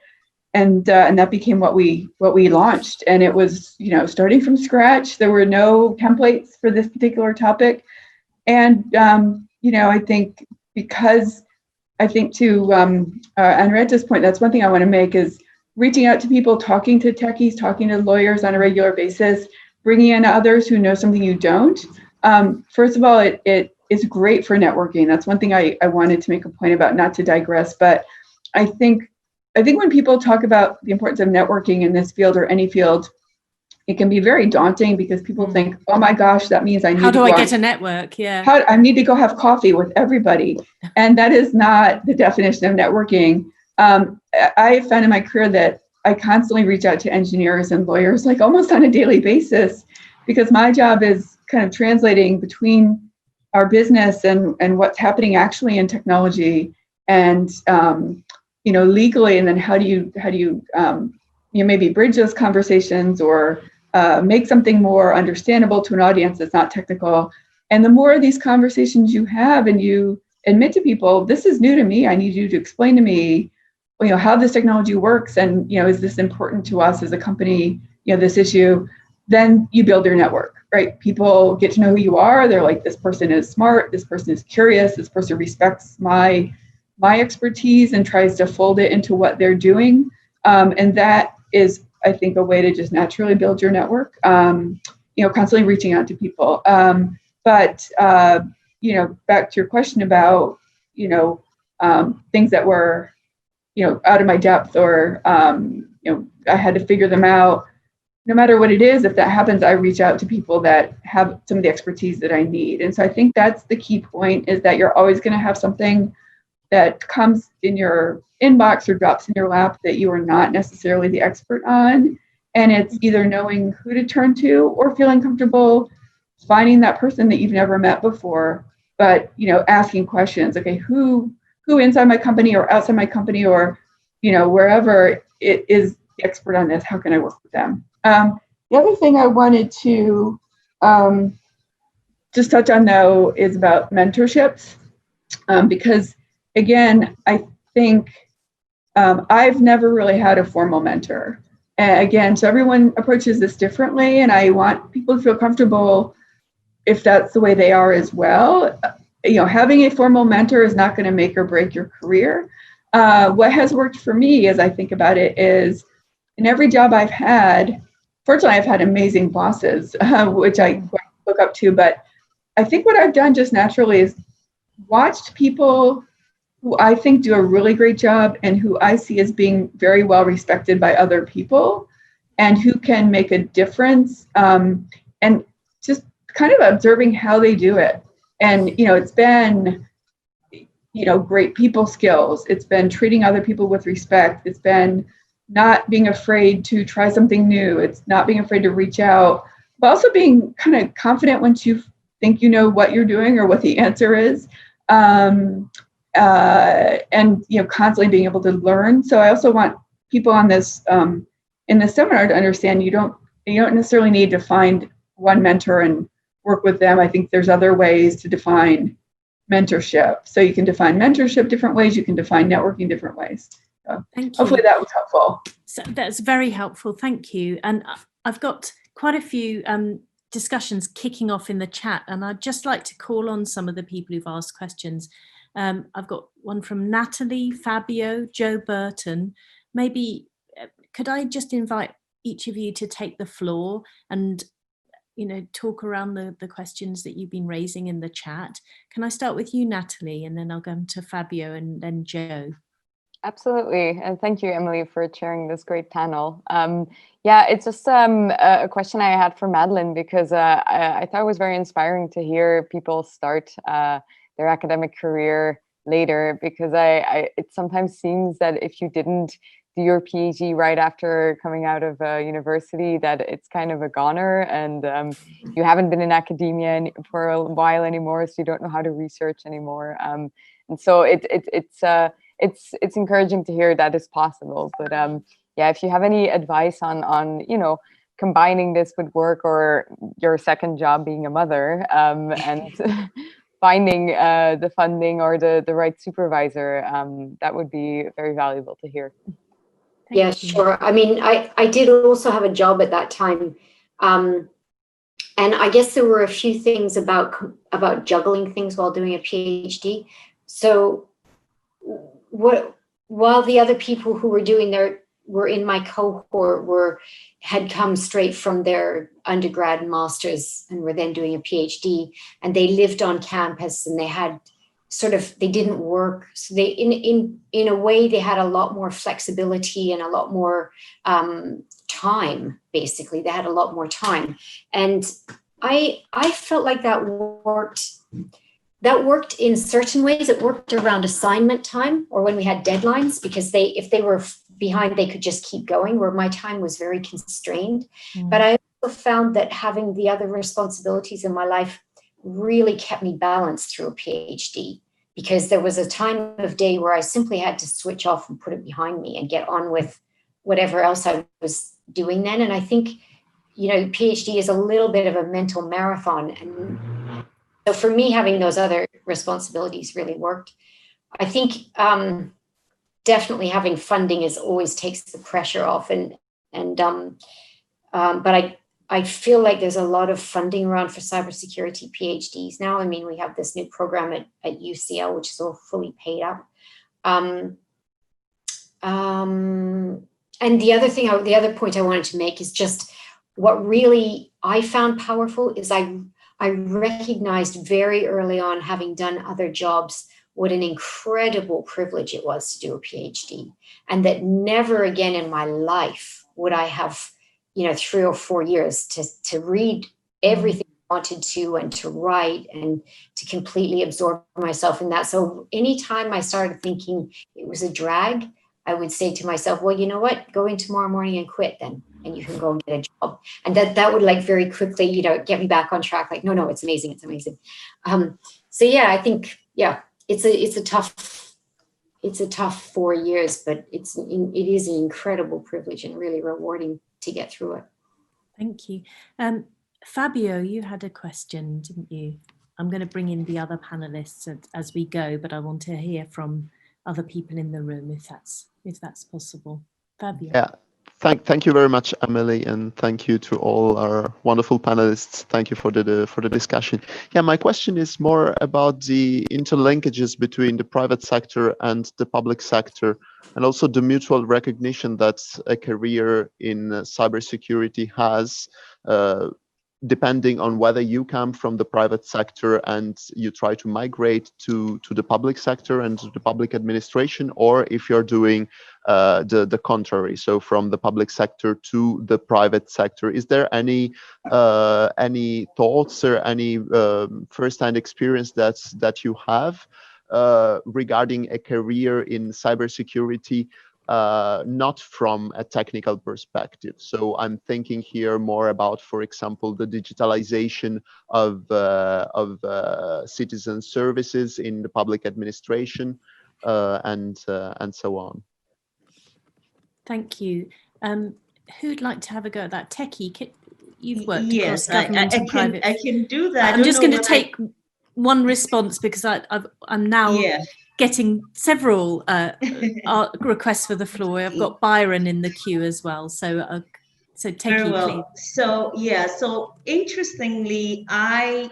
And that became what we launched. And it was, starting from scratch. There were no templates for this particular topic. And, I think to Anriette's point, that's one thing I want to make, is reaching out to people, talking to techies, talking to lawyers on a regular basis, bringing in others who know something you don't. First of all, it is great for networking. That's one thing I wanted to make a point about, not to digress, but I think when people talk about the importance of networking in this field or any field, it can be very daunting, because people think, oh my gosh, that means I need to get a network? Yeah. I need to go have coffee with everybody. And that is not the definition of networking. I found in my career that I constantly reach out to engineers and lawyers, like almost on a daily basis, because my job is kind of translating between our business and what's happening actually in technology and, legally. And then how do you maybe bridge those conversations, or make something more understandable to an audience that's not technical. And the more of these conversations you have, and you admit to people, this is new to me, I need you to explain to me, how this technology works, and, is this important to us as a company, this issue, then you build your network, right? People get to know who you are. They're like, this person is smart, this person is curious, this person respects my expertise and tries to fold it into what they're doing. And that is, I think, a way to just naturally build your network, constantly reaching out to people. But back to your question about, things that were, out of my depth, or, I had to figure them out. No matter what it is, if that happens, I reach out to people that have some of the expertise that I need. And so I think that's the key point, is that you're always going to have something that comes in your inbox or drops in your lap that you are not necessarily the expert on. And it's either knowing who to turn to, or feeling comfortable finding that person that you've never met before, but, asking questions. Okay, who inside my company or outside my company, or, wherever it is the expert on this, how can I work with them? The other thing I wanted to just touch on, though, is about mentorships, because, again, I think I've never really had a formal mentor. Again, so everyone approaches this differently, and I want people to feel comfortable if that's the way they are as well. Having a formal mentor is not going to make or break your career. What has worked for me, as I think about it, is in every job I've had, fortunately, I've had amazing bosses, which I look up to, but I think what I've done just naturally is watched people who I think do a really great job, and who I see as being very well respected by other people, and who can make a difference and just kind of observing how they do it. And, it's been, great people skills. It's been treating other people with respect. It's been not being afraid to try something new. It's not being afraid to reach out, but also being kind of confident once you think you know what you're doing or what the answer is. And, constantly being able to learn. So I also want people on this, in this seminar to understand you don't necessarily need to find one mentor and work with them. I think there's other ways to define mentorship. So you can define mentorship different ways. You can define networking different ways. So Thank you. Hopefully that was helpful. So that's very helpful. Thank you. And I've got quite a few discussions kicking off in the chat, and I'd just like to call on some of the people who've asked questions. I've got one from Natalie, Fabio, Joe Burton. Maybe could I just invite each of you to take the floor and talk around the questions that you've been raising in the chat. Can I start with you, Natalie, and then I'll go to Fabio and then Joe. Absolutely, and thank you, Emily, for chairing this great panel. Yeah, it's just a question I had for Madeline, because I thought it was very inspiring to hear people start their academic career later, because it sometimes seems that if you didn't do your PhD right after coming out of university, that it's kind of a goner, and you haven't been in academia for a while anymore, so you don't know how to research anymore. And so it's encouraging to hear that is possible. But yeah, if you have any advice on combining this with work or your second job being a mother, and finding the funding or the right supervisor, that would be very valuable to hear. Yeah, sure. I mean, I did also have a job at that time. And I guess there were a few things about juggling things while doing a PhD. So while the other people who were in my cohort had come straight from their undergrad and masters and were then doing a PhD, and they lived on campus, and they had they didn't work. So they, in a way, they had a lot more flexibility and a lot more time, basically. They had a lot more time. And I felt like that worked in certain ways. It worked around assignment time or when we had deadlines, because if they were behind, they could just keep going, where my time was very constrained. But I also found that having the other responsibilities in my life really kept me balanced through a PhD, because there was a time of day where I simply had to switch off and put it behind me and get on with whatever else I was doing then. And I think, PhD is a little bit of a mental marathon. And so for me, having those other responsibilities really worked. I think definitely having funding always takes the pressure off. But I feel like there's a lot of funding around for cybersecurity PhDs now. I mean, we have this new program at UCL, which is all fully paid up. And the other point I wanted to make is just what really I found powerful is I recognized very early on, having done other jobs, what an incredible privilege it was to do a PhD, and that never again in my life would I have 3 or 4 years to read everything I wanted to, and to write, and to completely absorb myself in that. So anytime I started thinking it was a drag, I would say to myself, well, you know what, go in tomorrow morning and quit then, and you can go and get a job. And that would very quickly, get me back on track. Like, no, it's amazing. It's amazing. So yeah, I think, yeah, it's a tough 4 years, but it is an incredible privilege and really rewarding to get through it. Thank you. Fabio, you had a question, didn't you? I'm going to bring in the other panelists as we go, but I want to hear from other people in the room if that's possible. Fabio. Yeah. Thank you very much, Emily, and thank you to all our wonderful panelists. Thank you for the discussion. Yeah, my question is more about the interlinkages between the private sector and the public sector, and also the mutual recognition that a career in cybersecurity has depending on whether you come from the private sector and you try to migrate to the public sector and to the public administration, or if you're doing the contrary, so from the public sector to the private sector. Is there any thoughts or any first-hand experience that you have regarding a career in cybersecurity, not from a technical perspective? So I'm thinking here more about, for example, the digitalization of citizen services in the public administration, and so on. Thank you. Who'd like to have a go at that? Teki, you've worked Yes, across government and private. I can do that. I'm just going to take one response because I'm now getting several requests for the floor. I've got Byron in the queue as well. So Teki, please. So interestingly, I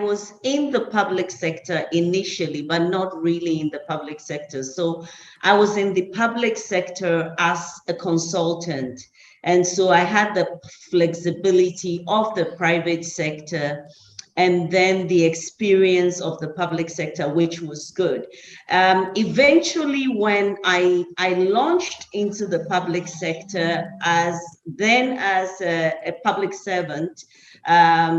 was in the public sector initially, but not really in the public sector. So I was in the public sector as a consultant. And so I had the flexibility of the private sector and then the experience of the public sector, which was good. Eventually, when I launched into the public sector as a public servant,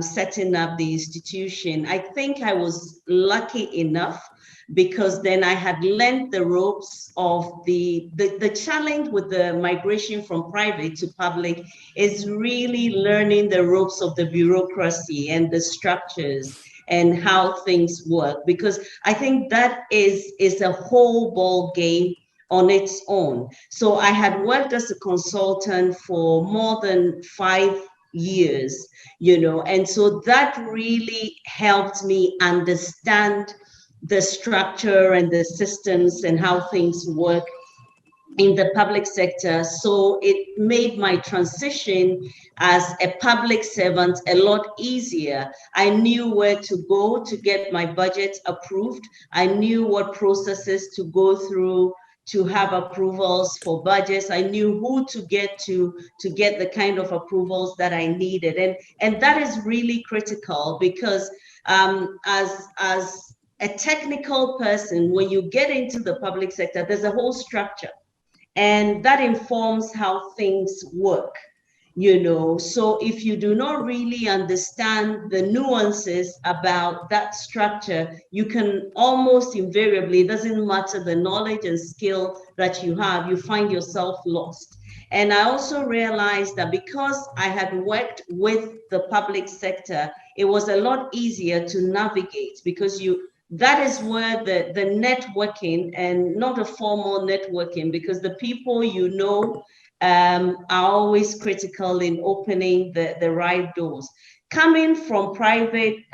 setting up the institution, I think I was lucky enough, because then I had learned the ropes of the challenge with the migration from private to public is really learning the ropes of the bureaucracy and the structures and how things work, because I think that is a whole ball game on its own. So I had worked as a consultant for more than 5 years, and so that really helped me understand the structure and the systems and how things work in the public sector. So it made my transition as a public servant a lot easier. I knew where to go to get my budget approved. I knew what processes to go through to have approvals for budgets. I knew who to get to get the kind of approvals that I needed. And that is really critical, because as a technical person, when you get into the public sector, there's a whole structure, and that informs how things work, So if you do not really understand the nuances about that structure, you can almost invariably, it doesn't matter the knowledge and skill that you have, you find yourself lost. And I also realized that because I had worked with the public sector, it was a lot easier to navigate, because that is where the networking, and not a formal networking, because the people are always critical in opening the right doors. Coming from public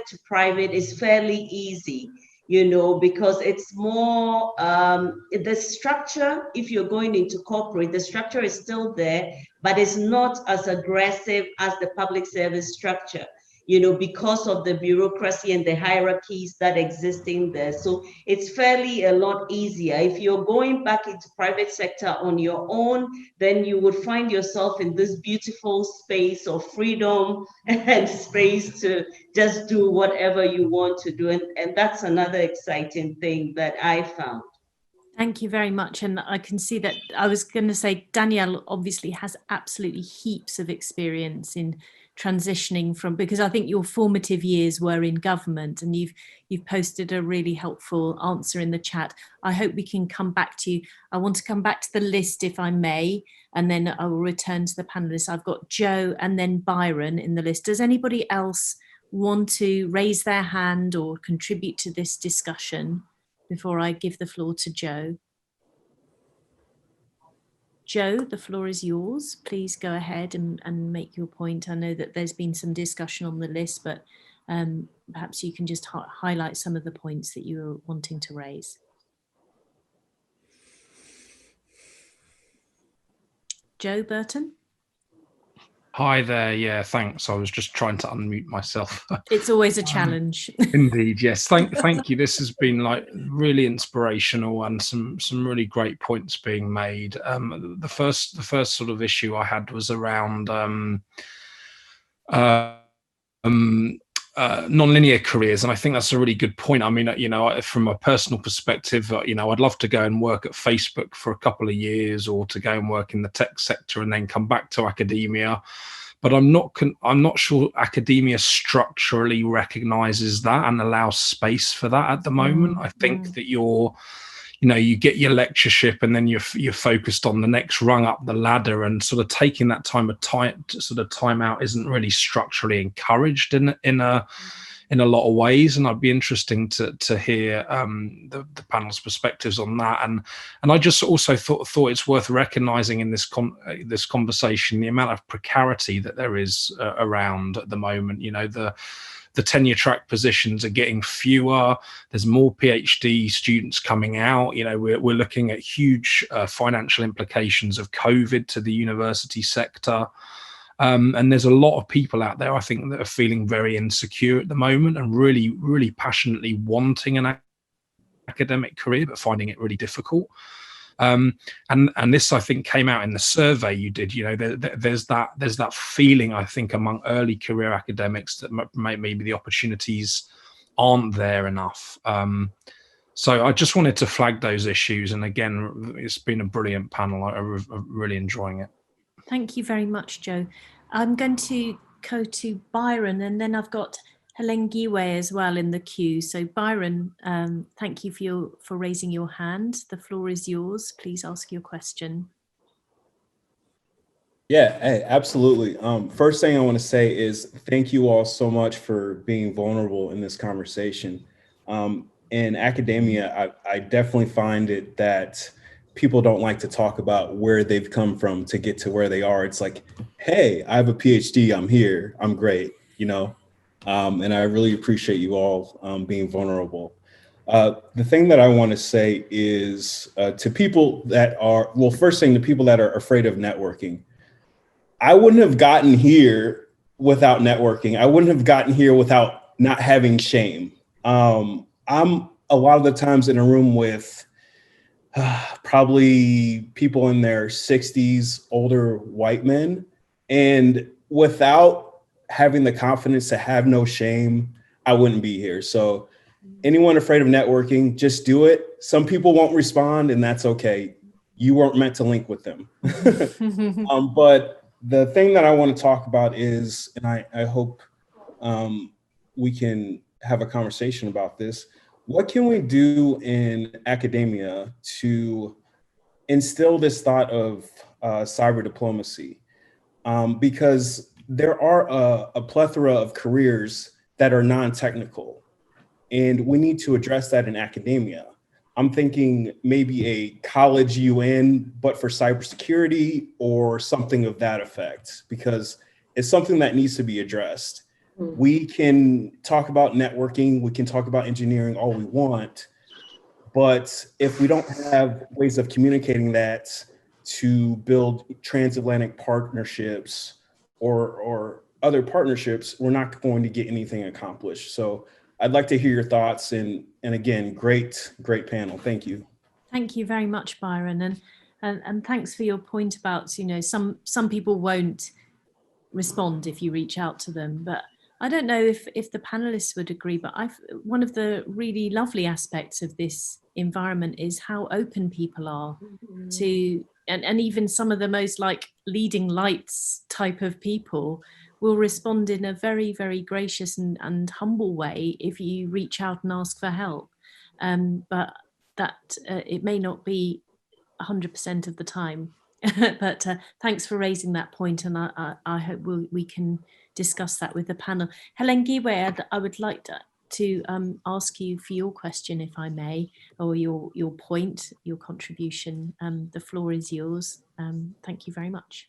to private is fairly easy, because it's more, the structure, if you're going into corporate, the structure is still there, but it's not as aggressive as the public service structure, because of the bureaucracy and the hierarchies that exist in there. So it's fairly a lot easier. If you're going back into private sector on your own, then you would find yourself in this beautiful space of freedom and space to just do whatever you want to do. And that's another exciting thing that I found. Thank you very much. And I can see that, I was going to say, Danielle obviously has absolutely heaps of experience in transitioning from, because I think your formative years were in government, and you've posted a really helpful answer in the chat. I hope we can come back to you. I want to come back to the list if I may, and then I will return to the panelists. I've got Joe and then Byron in the list. Does anybody else want to raise their hand or contribute to this discussion before I give the floor to Joe? Joe, the floor is yours. Please go ahead and make your point. I know that there's been some discussion on the list, but perhaps you can just highlight some of the points that you were wanting to raise. Joe Burton? Hi there. Yeah, thanks. I was just trying to unmute myself. It's always a challenge. Indeed, yes. Thank you. This has been like really inspirational, and some really great points being made. The first sort of issue I had was around non-linear careers, and I think that's a really good point. I mean, from a personal perspective, I'd love to go and work at Facebook for a couple of years, or to go and work in the tech sector and then come back to academia. But I'm not sure academia structurally recognizes that and allows space for that at the moment. I think that you get your lectureship and then you're focused on the next rung up the ladder, and sort of taking that time out isn't really structurally encouraged in a lot of ways. And I'd be interesting to hear the panel's perspectives on that. And I just also thought it's worth recognizing in this conversation the amount of precarity that there is around at the moment. The tenure track positions are getting fewer. There's more PhD students coming out. We're looking at huge financial implications of COVID to the university sector. And there's a lot of people out there, I think, that are feeling very insecure at the moment and really, really passionately wanting an academic career, but finding it really difficult. And this, I think, came out in the survey you did. There's that feeling, I think, among early career academics that maybe the opportunities aren't there enough. So I just wanted to flag those issues. And again, it's been a brilliant panel. I'm really enjoying it. Thank you very much, Joe. I'm going to go to Byron, and then I've got Helen Giwe as well in the queue. So Byron, thank you for raising your hand. The floor is yours. Please ask your question. Yeah, hey, absolutely. First thing I want to say is thank you all so much for being vulnerable in this conversation. In academia, I definitely find it that people don't like to talk about where they've come from to get to where they are. It's like, hey, I have a PhD, I'm here, I'm great, and I really appreciate you all being vulnerable. The thing that I want to say is to people that are, well, first thing, to people that are afraid of networking, I wouldn't have gotten here without networking. I wouldn't have gotten here without not having shame. I'm a lot of the times in a room with probably people in their 60s, older white men. And without having the confidence to have no shame, I wouldn't be here. So anyone afraid of networking, just do it. Some people won't respond, and that's okay. You weren't meant to link with them. But the thing that I want to talk about is, and I hope we can have a conversation about this, what can we do in academia to instill this thought of cyber diplomacy? Because there are a plethora of careers that are non-technical, and we need to address that in academia. I'm thinking maybe a college UN, but for cybersecurity or something of that effect, because it's something that needs to be addressed. We can talk about networking, we can talk about engineering all we want, but if we don't have ways of communicating that to build transatlantic partnerships or other partnerships, we're not going to get anything accomplished. So I'd like to hear your thoughts, and again, great panel. Thank you. Thank you very much, Byron, and thanks for your point about some people won't respond if you reach out to them, but I don't know if the panelists would agree, but one of the really lovely aspects of this environment is how open people are to, and even some of the most like leading lights type of people will respond in a very, very gracious and humble way if you reach out and ask for help. But that it may not be 100% of the time. But thanks for raising that point, and I hope we can discuss that with the panel. Helen Giwe, I would like to ask you for your question, if I may, or your point, your contribution. The floor is yours. Thank you very much.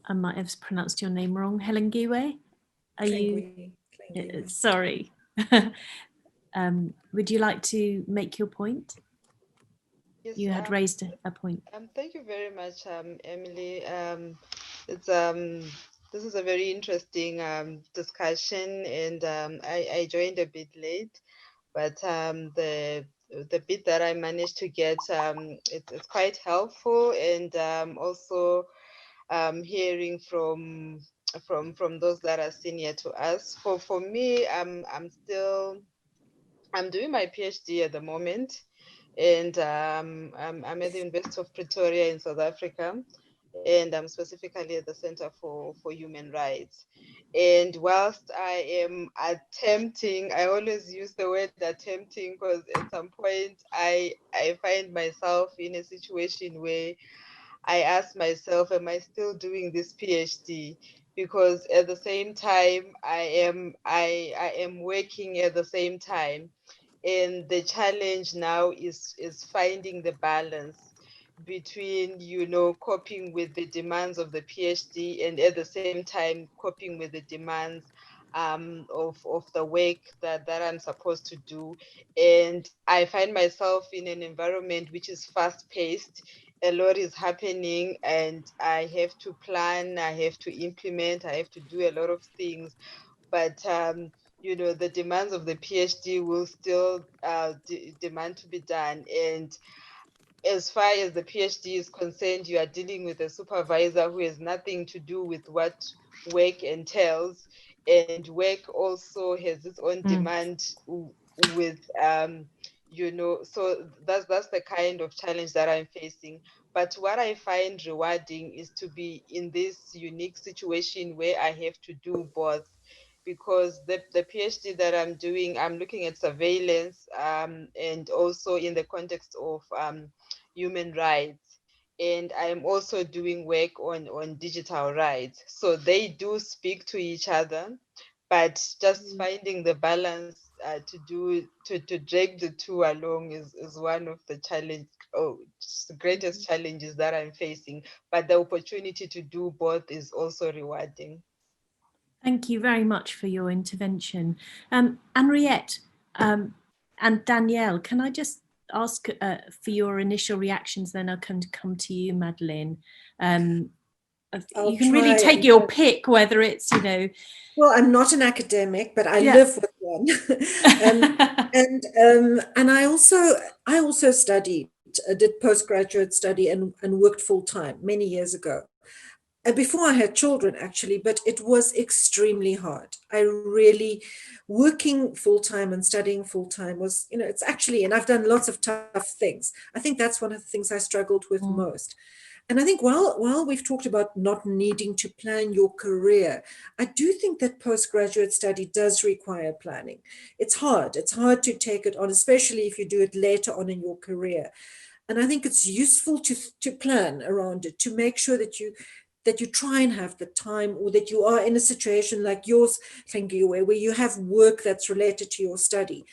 I might have pronounced your name wrong. Helen Giwe, are you? Sorry. Would you like to make your point? Yes, you had raised a point. Thank you very much, Emily. This is a very interesting discussion, and I joined a bit late, but the the bit that I managed to get, it's quite helpful, and also hearing from those that are senior to us. For me, I'm doing my PhD at the moment, and I'm at the University of Pretoria in South Africa, and I'm specifically at the Center for Human Rights. And whilst I am attempting, I always use the word attempting, because at some point I find myself in a situation where I ask myself, am I still doing this PhD? Because at the same time, I am working at the same time. And the challenge now is finding the balance between, you know, coping with the demands of the PhD, and at the same time coping with the demands of the work that I'm supposed to do. And I find myself in an environment which is fast paced. A lot is happening, and I have to plan, I have to implement, I have to do a lot of things. But you know, the demands of the PhD will still demand to be done. And as far as the PhD is concerned, you are dealing with a supervisor who has nothing to do with what work entails, and work also has its own demand with you know, so that's the kind of challenge that I'm facing. But what I find rewarding is to be in this unique situation where I have to do both, because the PhD that I'm doing, I'm looking at surveillance, and also in the context of human rights. And I'm also doing work on digital rights. So they do speak to each other, but just finding the balance to drag the two along is one of the the greatest challenges that I'm facing. But the opportunity to do both is also rewarding. Thank you very much for your intervention. Anriette and Danielle, can I just ask for your initial reactions, then I can come to you, Madeline. You can really take your pick, whether it's, you know. Well, I'm not an academic, but I live with one. And I also studied, did postgraduate study and worked full time many years ago. Before I had children, actually, but it was extremely hard. I really, working full-time and studying full-time was, you know, it's actually, and I've done lots of tough things. I think that's one of the things I struggled with most. And I think while we've talked about not needing to plan your career, I do think that postgraduate study does require planning. It's hard. It's hard to take it on, especially if you do it later on in your career. And I think it's useful to plan around it, to make sure that you try and have the time, or that you are in a situation like yours, Teki, where you have work that's related to your study.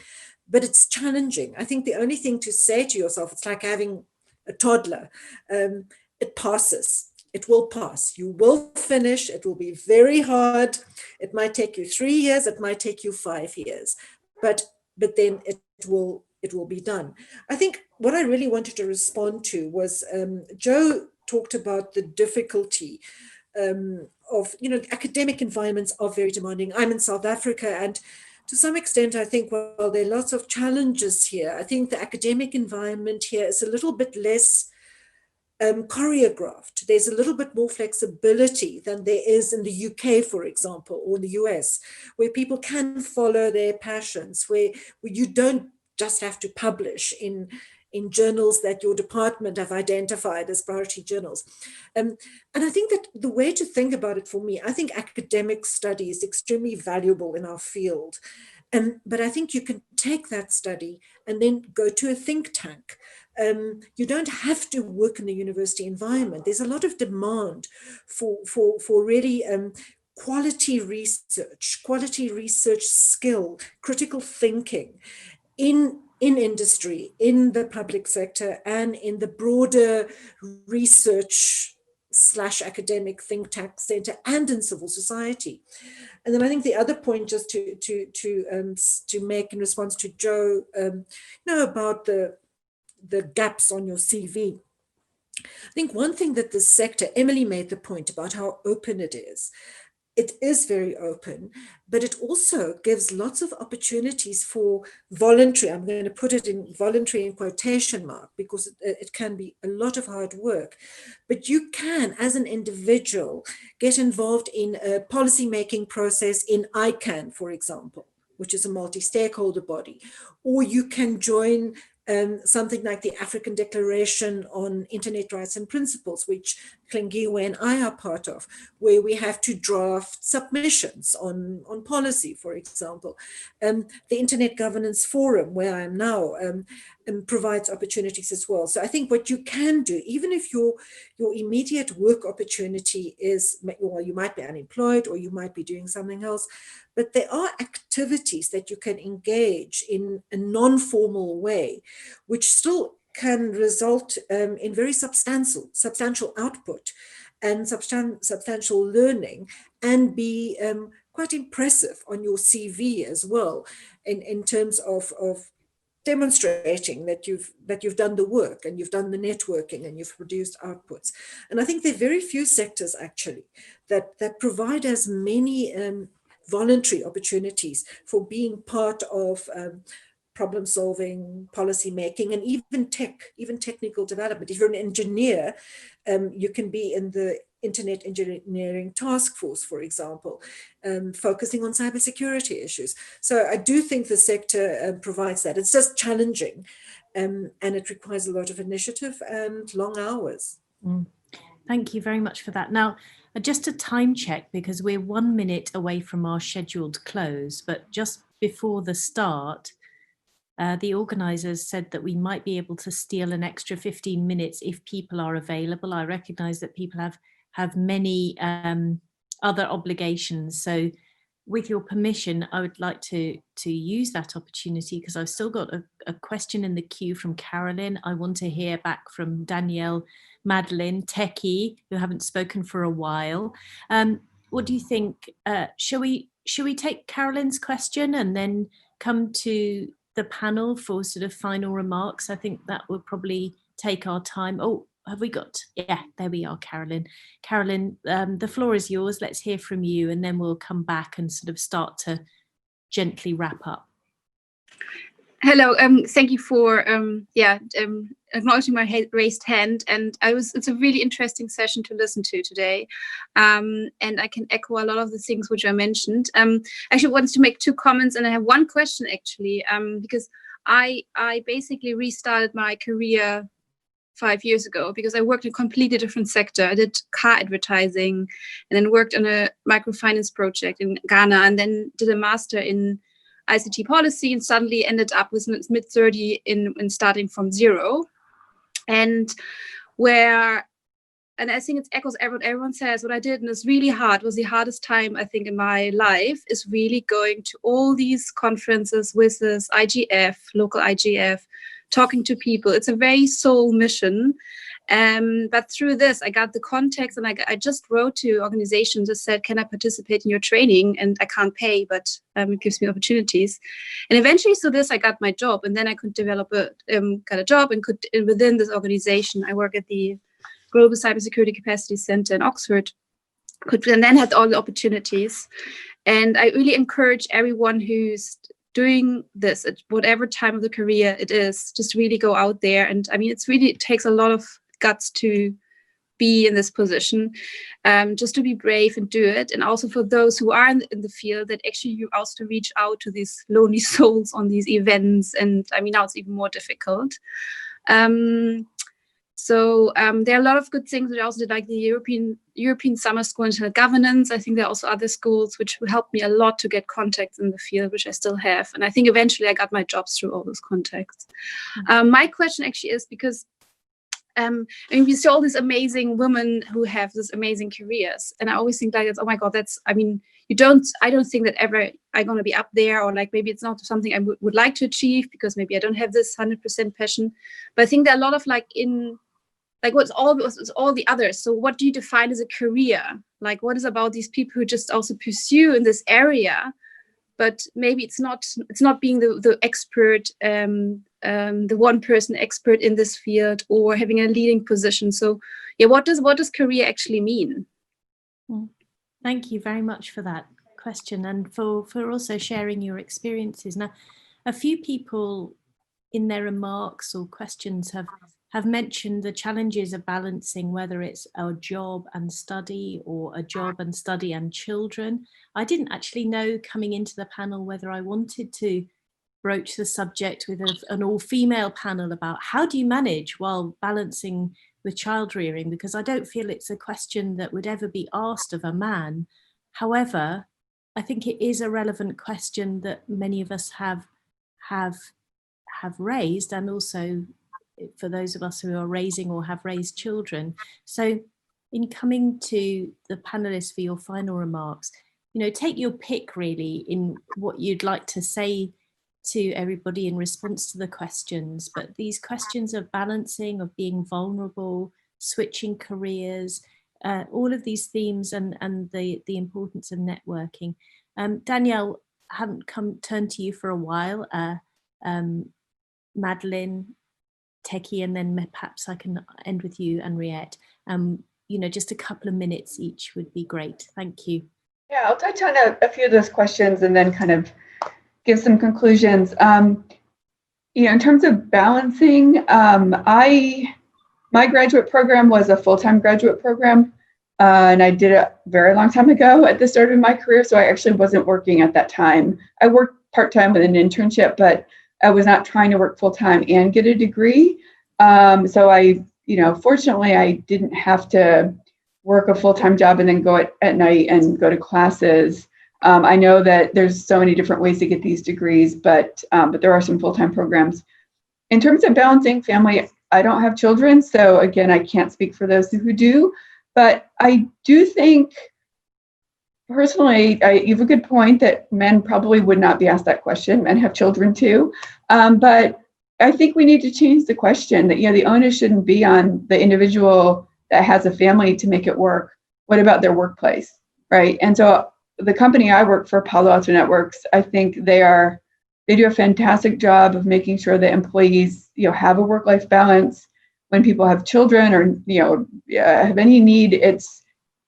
But it's challenging. I think the only thing to say to yourself, it's like having a toddler. It passes. It will pass. You will finish. It will be very hard. It might take you 3 years. It might take you 5 years. But then it will be done. I think what I really wanted to respond to was Joe talked about the difficulty of, you know, academic environments are very demanding. I'm in South Africa, and to some extent, I think, well, there are lots of challenges here. I think the academic environment here is a little bit less choreographed. There's a little bit more flexibility than there is in the UK, for example, or in the US, where people can follow their passions, where you don't just have to publish in journals that your department have identified as priority journals. And I think that the way to think about it for me, I think academic study is extremely valuable in our field. But I think you can take that study and then go to a think tank. You don't have to work in the university environment. There's a lot of demand for really quality research skill, critical thinking in industry, in the public sector, and in the broader research/academic think tank center, and in civil society. And then I think the other point, just to make in response to Joe, about the gaps on your CV. I think one thing that the sector, Emily made the point about how open it is. it is very open, but it also gives lots of opportunities for voluntary, I'm going to put it in voluntary in quotation mark, because it can be a lot of hard work, but you can, as an individual, get involved in a policy-making process in ICANN, for example, which is a multi-stakeholder body, or you can join something like the African Declaration on Internet Rights and Principles, which Klingiwe and I are part of, where we have to draft submissions on policy, for example. The Internet Governance Forum, where I am now, provides opportunities as well. So I think what you can do, even if your immediate work opportunity is, well, you might be unemployed or you might be doing something else, but there are activities that you can engage in a non-formal way, which still can result in very substantial output and substantial learning, and be quite impressive on your CV as well, in terms of demonstrating that you've done the work and you've done the networking and you've produced outputs. And I think there are very few sectors actually that provide as many voluntary opportunities for being part of problem solving, policy making, and even technical development. If you're an engineer, you can be in the Internet Engineering Task Force, for example, focusing on cybersecurity issues. So I do think the sector provides that. It's just challenging, and it requires a lot of initiative and long hours. Thank you very much for that. Now, just a time check, because we're 1 minute away from our scheduled close, but just before the start, the organisers said that we might be able to steal an extra 15 minutes if people are available. I recognise that people have many other obligations. So with your permission, I would like to use that opportunity, because I've still got a question in the queue from Carolyn. I want to hear back from Danielle, Madeline, Teki, who haven't spoken for a while. What do you think? Shall we take Carolyn's question and then come to the panel for sort of final remarks? I think that will probably take our time. Oh, have we got? Yeah, there we are, Carolyn. Carolyn, the floor is yours. Let's hear from you, and then we'll come back and sort of start to gently wrap up. Hello, thank you for acknowledging my raised hand, and it's a really interesting session to listen to today, and I can echo a lot of the things which I mentioned. Actually wanted to make 2 comments, and I have 1 question actually, because I basically restarted my career 5 years ago, because I worked in a completely different sector. I did car advertising, and then worked on a microfinance project in Ghana, and then did a master in ICT policy, and suddenly ended up with mid-30 in starting from zero. And I think it echoes what everyone says. What I did, and it's really hard, was the hardest time I think in my life, is really going to all these conferences with this IGF, local IGF, talking to people. It's a very soul mission. But through this, I got the context, and I just wrote to organizations that said, can I participate in your training? And I can't pay, but it gives me opportunities. And eventually, through this, I got my job, and then I could develop got a job, and could, within this organization, I work at the Global Cybersecurity Capacity Center in Oxford, and then had all the opportunities. And I really encourage everyone who's doing this at whatever time of the career it is, just really go out there. And I mean, it takes a lot of guts to be in this position, just to be brave and do it. And also for those who are in the field, that actually you also reach out to these lonely souls on these events. And I mean, now it's even more difficult. So there are a lot of good things that I also did, like the European Summer School in International Governance. I think there are also other schools which helped me a lot to get contacts in the field, which I still have. And I think eventually I got my jobs through all those contacts. My question actually is, because I mean, we see all these amazing women who have these amazing careers, and I always think like, oh my God, I don't think that ever I'm going to be up there, or like maybe it's not something I would like to achieve, because maybe I don't have this 100% passion. But I think there are a lot of what's all the others. So what do you define as a career? Like, what is about these people who just also pursue in this area, but maybe it's not being the expert, the one person expert in this field, or having a leading position. So yeah, what does career actually mean? Thank you very much for that question and for also sharing your experiences. Now, a few people in their remarks or questions have mentioned the challenges of balancing whether it's a job and study or a job and study and children. I didn't actually know coming into the panel whether I wanted to broach the subject with an all-female panel about how do you manage while balancing with child rearing, because I don't feel it's a question that would ever be asked of a man. However, I think it is a relevant question that many of us have raised, and also for those of us who are raising or have raised children. So in coming to the panelists for your final remarks, take your pick really in what you'd like to say to everybody in response to the questions, but these questions of balancing, of being vulnerable, switching careers, all of these themes and the importance of networking. Danielle, I haven't turned to you for a while. Madeline, Teki, and then perhaps I can end with you, Anriette. Just a couple of minutes each would be great. Thank you. Yeah, I'll touch on a few of those questions and then kind of give some conclusions. In terms of balancing, my graduate program was a full-time graduate program, and I did it a very long time ago at the start of my career, so I actually wasn't working at that time. I worked part-time with an internship, but I was not trying to work full-time and get a degree. So I, fortunately, I didn't have to work a full-time job and then go at night and go to classes. I know that there's so many different ways to get these degrees, but there are some full-time programs. In terms of balancing family, I don't have children, so again, I can't speak for those who do, but I do think, personally, you have a good point that men probably would not be asked that question. Men have children too, but I think we need to change the question that, the onus shouldn't be on the individual that has a family to make it work. What about their workplace, right? And so the company I work for, Palo Alto Networks, I think they do a fantastic job of making sure that employees, have a work-life balance. When people have children or, have any need, it's,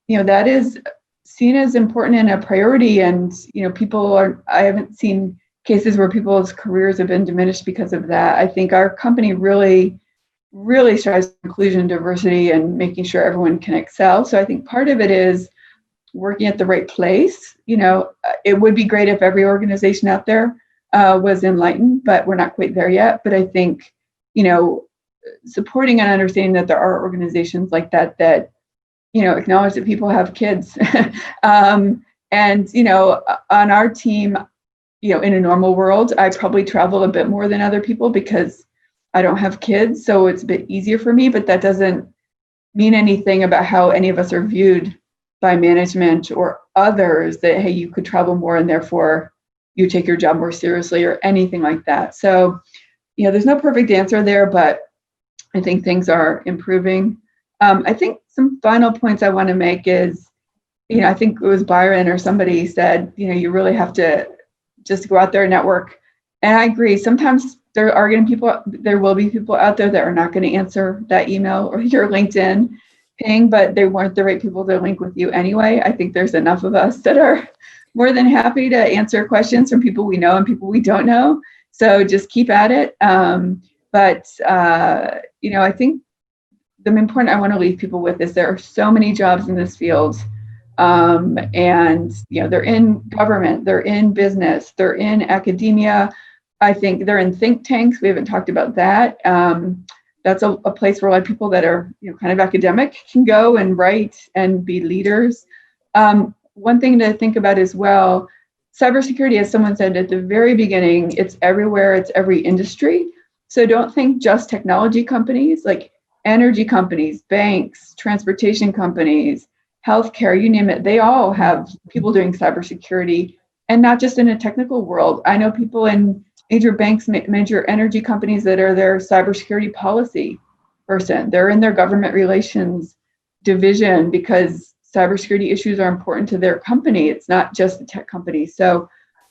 that is seen as important and a priority. And, I haven't seen cases where people's careers have been diminished because of that. I think our company really strives for inclusion, diversity, and making sure everyone can excel. So I think part of it is working at the right place. It would be great if every organization out there was enlightened, but we're not quite there yet. But I think, supporting and understanding that there are organizations like that acknowledge that people have kids. And, on our team, in a normal world, I probably travel a bit more than other people because I don't have kids. So it's a bit easier for me, but that doesn't mean anything about how any of us are viewed by management or others, that, hey, you could travel more and therefore you take your job more seriously or anything like that. So, there's no perfect answer there, but I think things are improving. I think some final points I want to make is, I think it was Byron or somebody said, you really have to just go out there and network. And I agree. Sometimes there will be people out there that are not going to answer that email or your LinkedIn ping, but they weren't the right people to link with you anyway. I think there's enough of us that are more than happy to answer questions from people we know and people we don't know. So just keep at it. I think the main point I want to leave people with is there are so many jobs in this field. And they're in government, they're in business, they're in academia. I think they're in think tanks. We haven't talked about that. That's a place where a lot of people that are kind of academic can go and write and be leaders. One thing to think about as well, cybersecurity, as someone said at the very beginning, it's everywhere, it's every industry. So don't think just technology companies, like energy companies, banks, transportation companies, healthcare, you name it, they all have people doing cybersecurity, and not just in a technical world. I know people in major banks, major energy companies that are their cybersecurity policy person. They're in their government relations division because cybersecurity issues are important to their company. It's not just the tech company. So,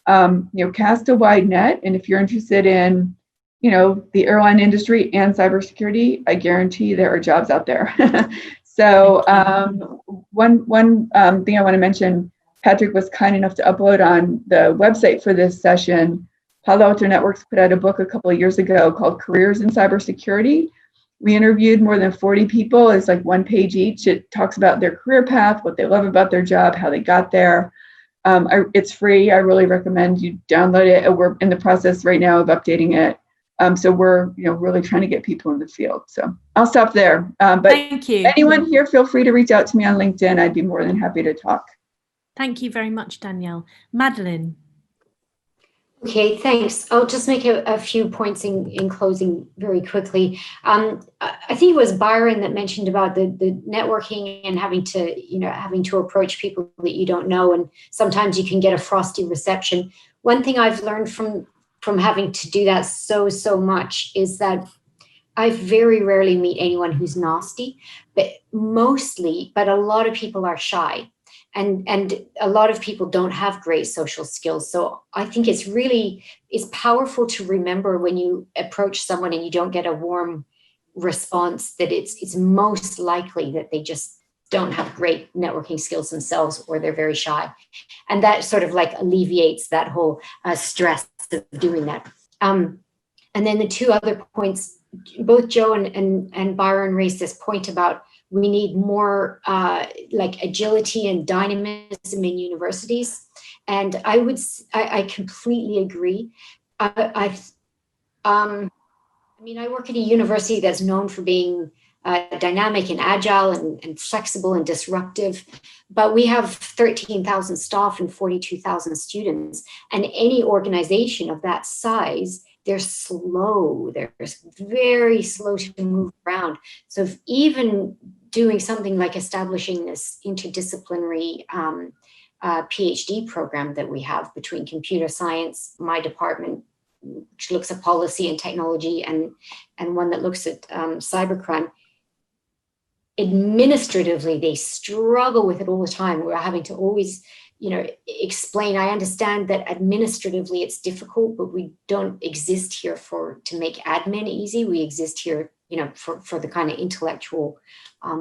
cast a wide net. And if you're interested in, the airline industry and cybersecurity, I guarantee there are jobs out there. So one thing I want to mention, Patrick was kind enough to upload on the website for this session. Palo Alto Networks put out a book a couple of years ago called Careers in Cybersecurity. We interviewed more than 40 people. It's like 1 page each. It talks about their career path, what they love about their job, how they got there. It's free. I really recommend you download it. We're in the process right now of updating it. So we're really trying to get people in the field. So I'll stop there. But thank you. Anyone here, feel free to reach out to me on LinkedIn. I'd be more than happy to talk. Thank you very much, Danielle. Madeline. Okay, thanks. I'll just make a few points in closing very quickly. I think it was Byron that mentioned about the networking and having to approach people that you don't know, and sometimes you can get a frosty reception. One thing I've learned from having to do that so much is that I very rarely meet anyone who's nasty, but a lot of people are shy. And a lot of people don't have great social skills. So I think it's powerful to remember when you approach someone and you don't get a warm response, that it's most likely that they just don't have great networking skills themselves, or they're very shy. And that sort of like alleviates that whole stress of doing that. And then the two other points, both Joe and Byron raised this point about we need more like agility and dynamism in universities. And I completely agree. I work at a university that's known for being dynamic and agile and flexible and disruptive, but we have 13,000 staff and 42,000 students. And any organization of that size, they're slow. They're very slow to move around. So if even doing something like establishing this interdisciplinary PhD program that we have between computer science, my department, which looks at policy and technology, and one that looks at cybercrime, administratively, they struggle with it all the time. We're having to always explain. I understand that administratively it's difficult, but we don't exist here to make admin easy. We exist here, for the kind of intellectual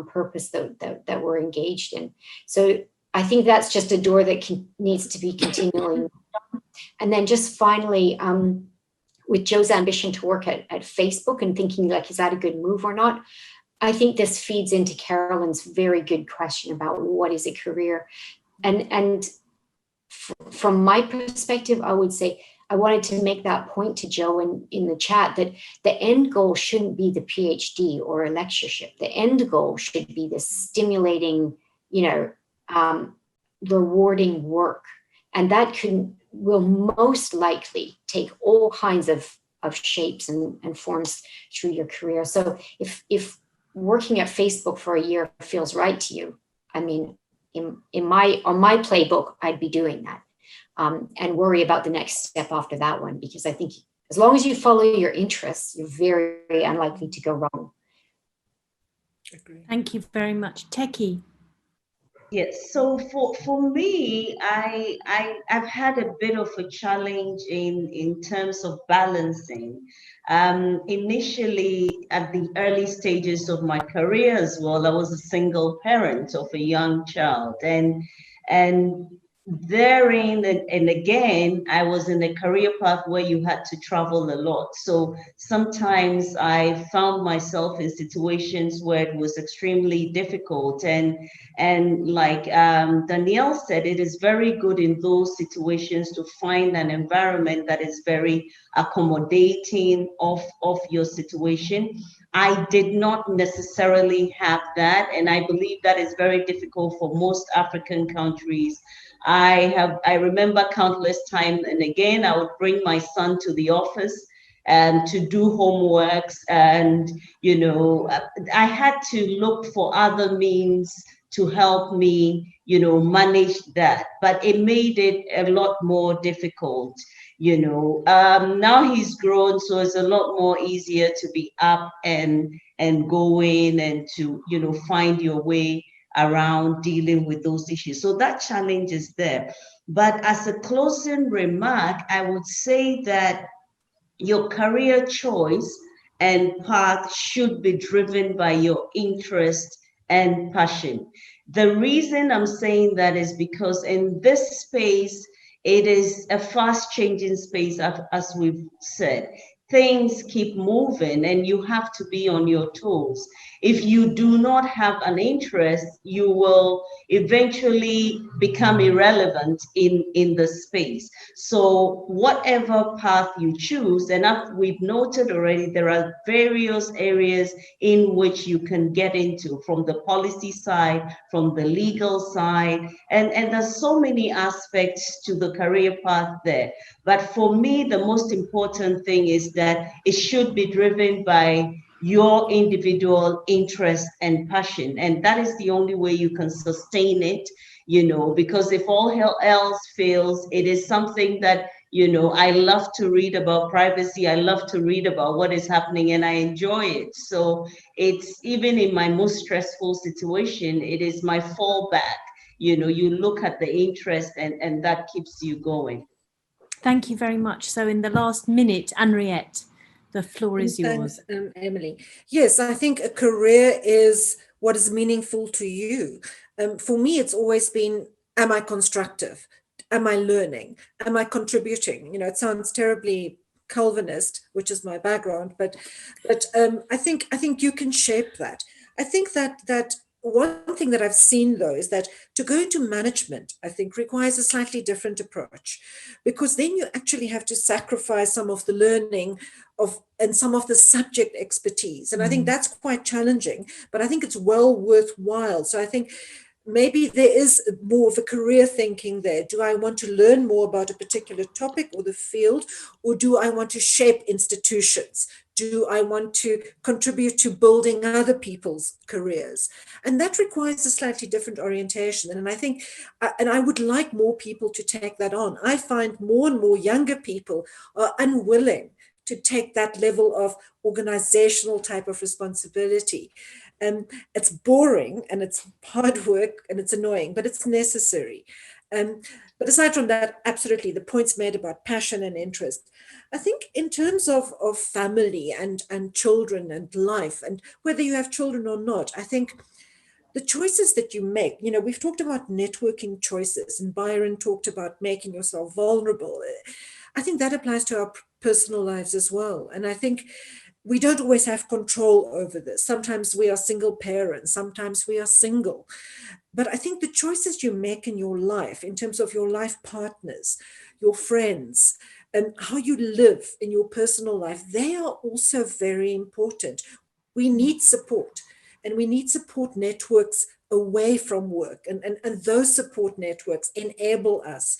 purpose that we're engaged in. So I think that's just a door that needs to be continually. And then just finally, with Joe's ambition to work at Facebook and thinking like, is that a good move or not? I think this feeds into Carolyn's very good question about what is a career. And from my perspective, I would say, I wanted to make that point to Joe in the chat, that the end goal shouldn't be the PhD or a lectureship. The end goal should be this stimulating, rewarding work. And that will most likely take all kinds of shapes and forms through your career. So if working at Facebook for a year feels right to you, I mean, on my playbook, I'd be doing that. And worry about the next step after that one, because I think as long as you follow your interests, you're very, very unlikely to go wrong. Thank you very much. Teki. Yes, so for me, I've had a bit of a challenge in terms of balancing. Initially, at the early stages of my career as well, I was a single parent of a young child, and therein, and again, I was in a career path where you had to travel a lot. So sometimes I found myself in situations where it was extremely difficult. And like Danielle said, it is very good in those situations to find an environment that is very accommodating of your situation. I did not necessarily have that, and I believe that is very difficult for most African countries. I remember countless times, and again, I would bring my son to the office and to do homeworks, and I had to look for other means to help me, manage that, but it made it a lot more difficult. Now he's grown, so it's a lot more easier to be up and going and to, find your way around dealing with those issues. So that challenge is there. But as a closing remark, I would say that your career choice and path should be driven by your interest and passion. The reason I'm saying that is because in this space, it is a fast changing space, as we've said. Things keep moving and you have to be on your toes. If you do not have an interest, you will eventually become irrelevant in the space. So whatever path you choose, and we've noted already, there are various areas in which you can get into, from the policy side, from the legal side, and there's so many aspects to the career path there. But for me, the most important thing is that it should be driven by your individual interest and passion. And that is the only way you can sustain it, because if all hell else fails, it is something that, I love to read about privacy. I love to read about what is happening and I enjoy it. So it's even in my most stressful situation, it is my fallback. You look at the interest and that keeps you going. Thank you very much. So in the last minute, Anriette, the floor is yours. Thanks, Emily. Yes, I think a career is what is meaningful to you. For me, it's always been, am I constructive? Am I learning? Am I contributing? It sounds terribly Calvinist, which is my background, but I think you can shape that. I think that one thing that I've seen, though, is that to go into management, I think, requires a slightly different approach, because then you actually have to sacrifice some of the learning and some of the subject expertise. And I think that's quite challenging, but I think it's well worthwhile. So I think maybe there is more of a career thinking there. Do I want to learn more about a particular topic or the field, or do I want to shape institutions? Do I want to contribute to building other people's careers? And that requires a slightly different orientation. And I think, and I would like more people to take that on. I find more and more younger people are unwilling to take that level of organizational type of responsibility. It's boring and it's hard work and it's annoying, but it's necessary. But aside from that, absolutely, the points made about passion and interest. I think in terms of family and children and life, and whether you have children or not, I think the choices that you make, we've talked about networking choices, and Byron talked about making yourself vulnerable. I think that applies to our personal lives as well. And I think we don't always have control over this. Sometimes we are single parents, sometimes we are single. But I think the choices you make in your life, in terms of your life partners, your friends, and how you live in your personal life, they are also very important. We need support, and we need support networks away from work. And those support networks enable us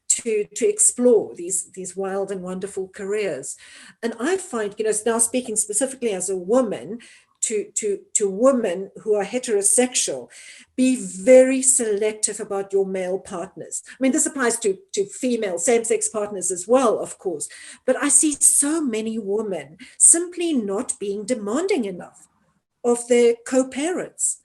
to explore these wild and wonderful careers. And I find, now speaking specifically as a woman, to women who are heterosexual, be very selective about your male partners. I mean, this applies to female same-sex partners as well, of course, but I see so many women simply not being demanding enough of their co-parents.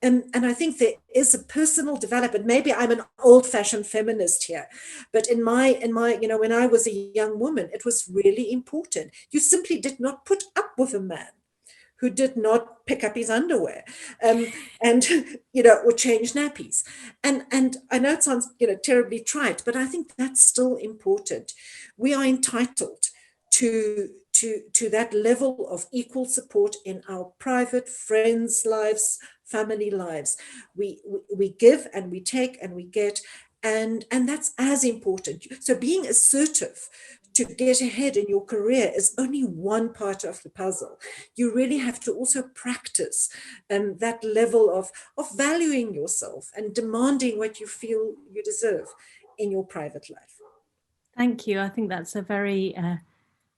And I think there is a personal development. Maybe I'm an old-fashioned feminist here, but in my, when I was a young woman, it was really important. You simply did not put up with a man who did not pick up his underwear, or change nappies. And I know it sounds, terribly trite, but I think that's still important. We are entitled to that level of equal support in our private friends' lives, family lives. We give and we take and we get, and that's as important. So being assertive to get ahead in your career is only one part of the puzzle. You really have to also practice that level of valuing yourself and demanding what you feel you deserve in your private life. Thank you. I think that's a very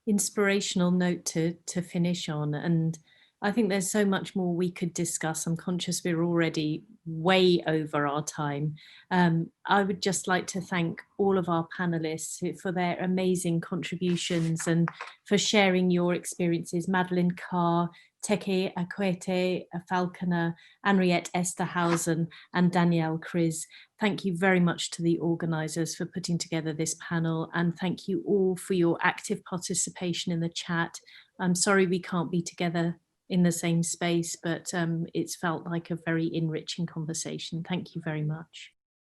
inspirational note to finish on. And I think there's so much more we could discuss. I'm conscious we're already way over our time. I would just like to thank all of our panelists for their amazing contributions and for sharing your experiences. Madeline, Carr, Teki, Akuetteh, Falconer, Anriette, Esterhuysen, and Danielle, Kriz. Thank you very much to the organisers for putting together this panel, and thank you all for your active participation in the chat. I'm sorry we can't be together in the same space, but it's felt like a very enriching conversation. Thank you very much.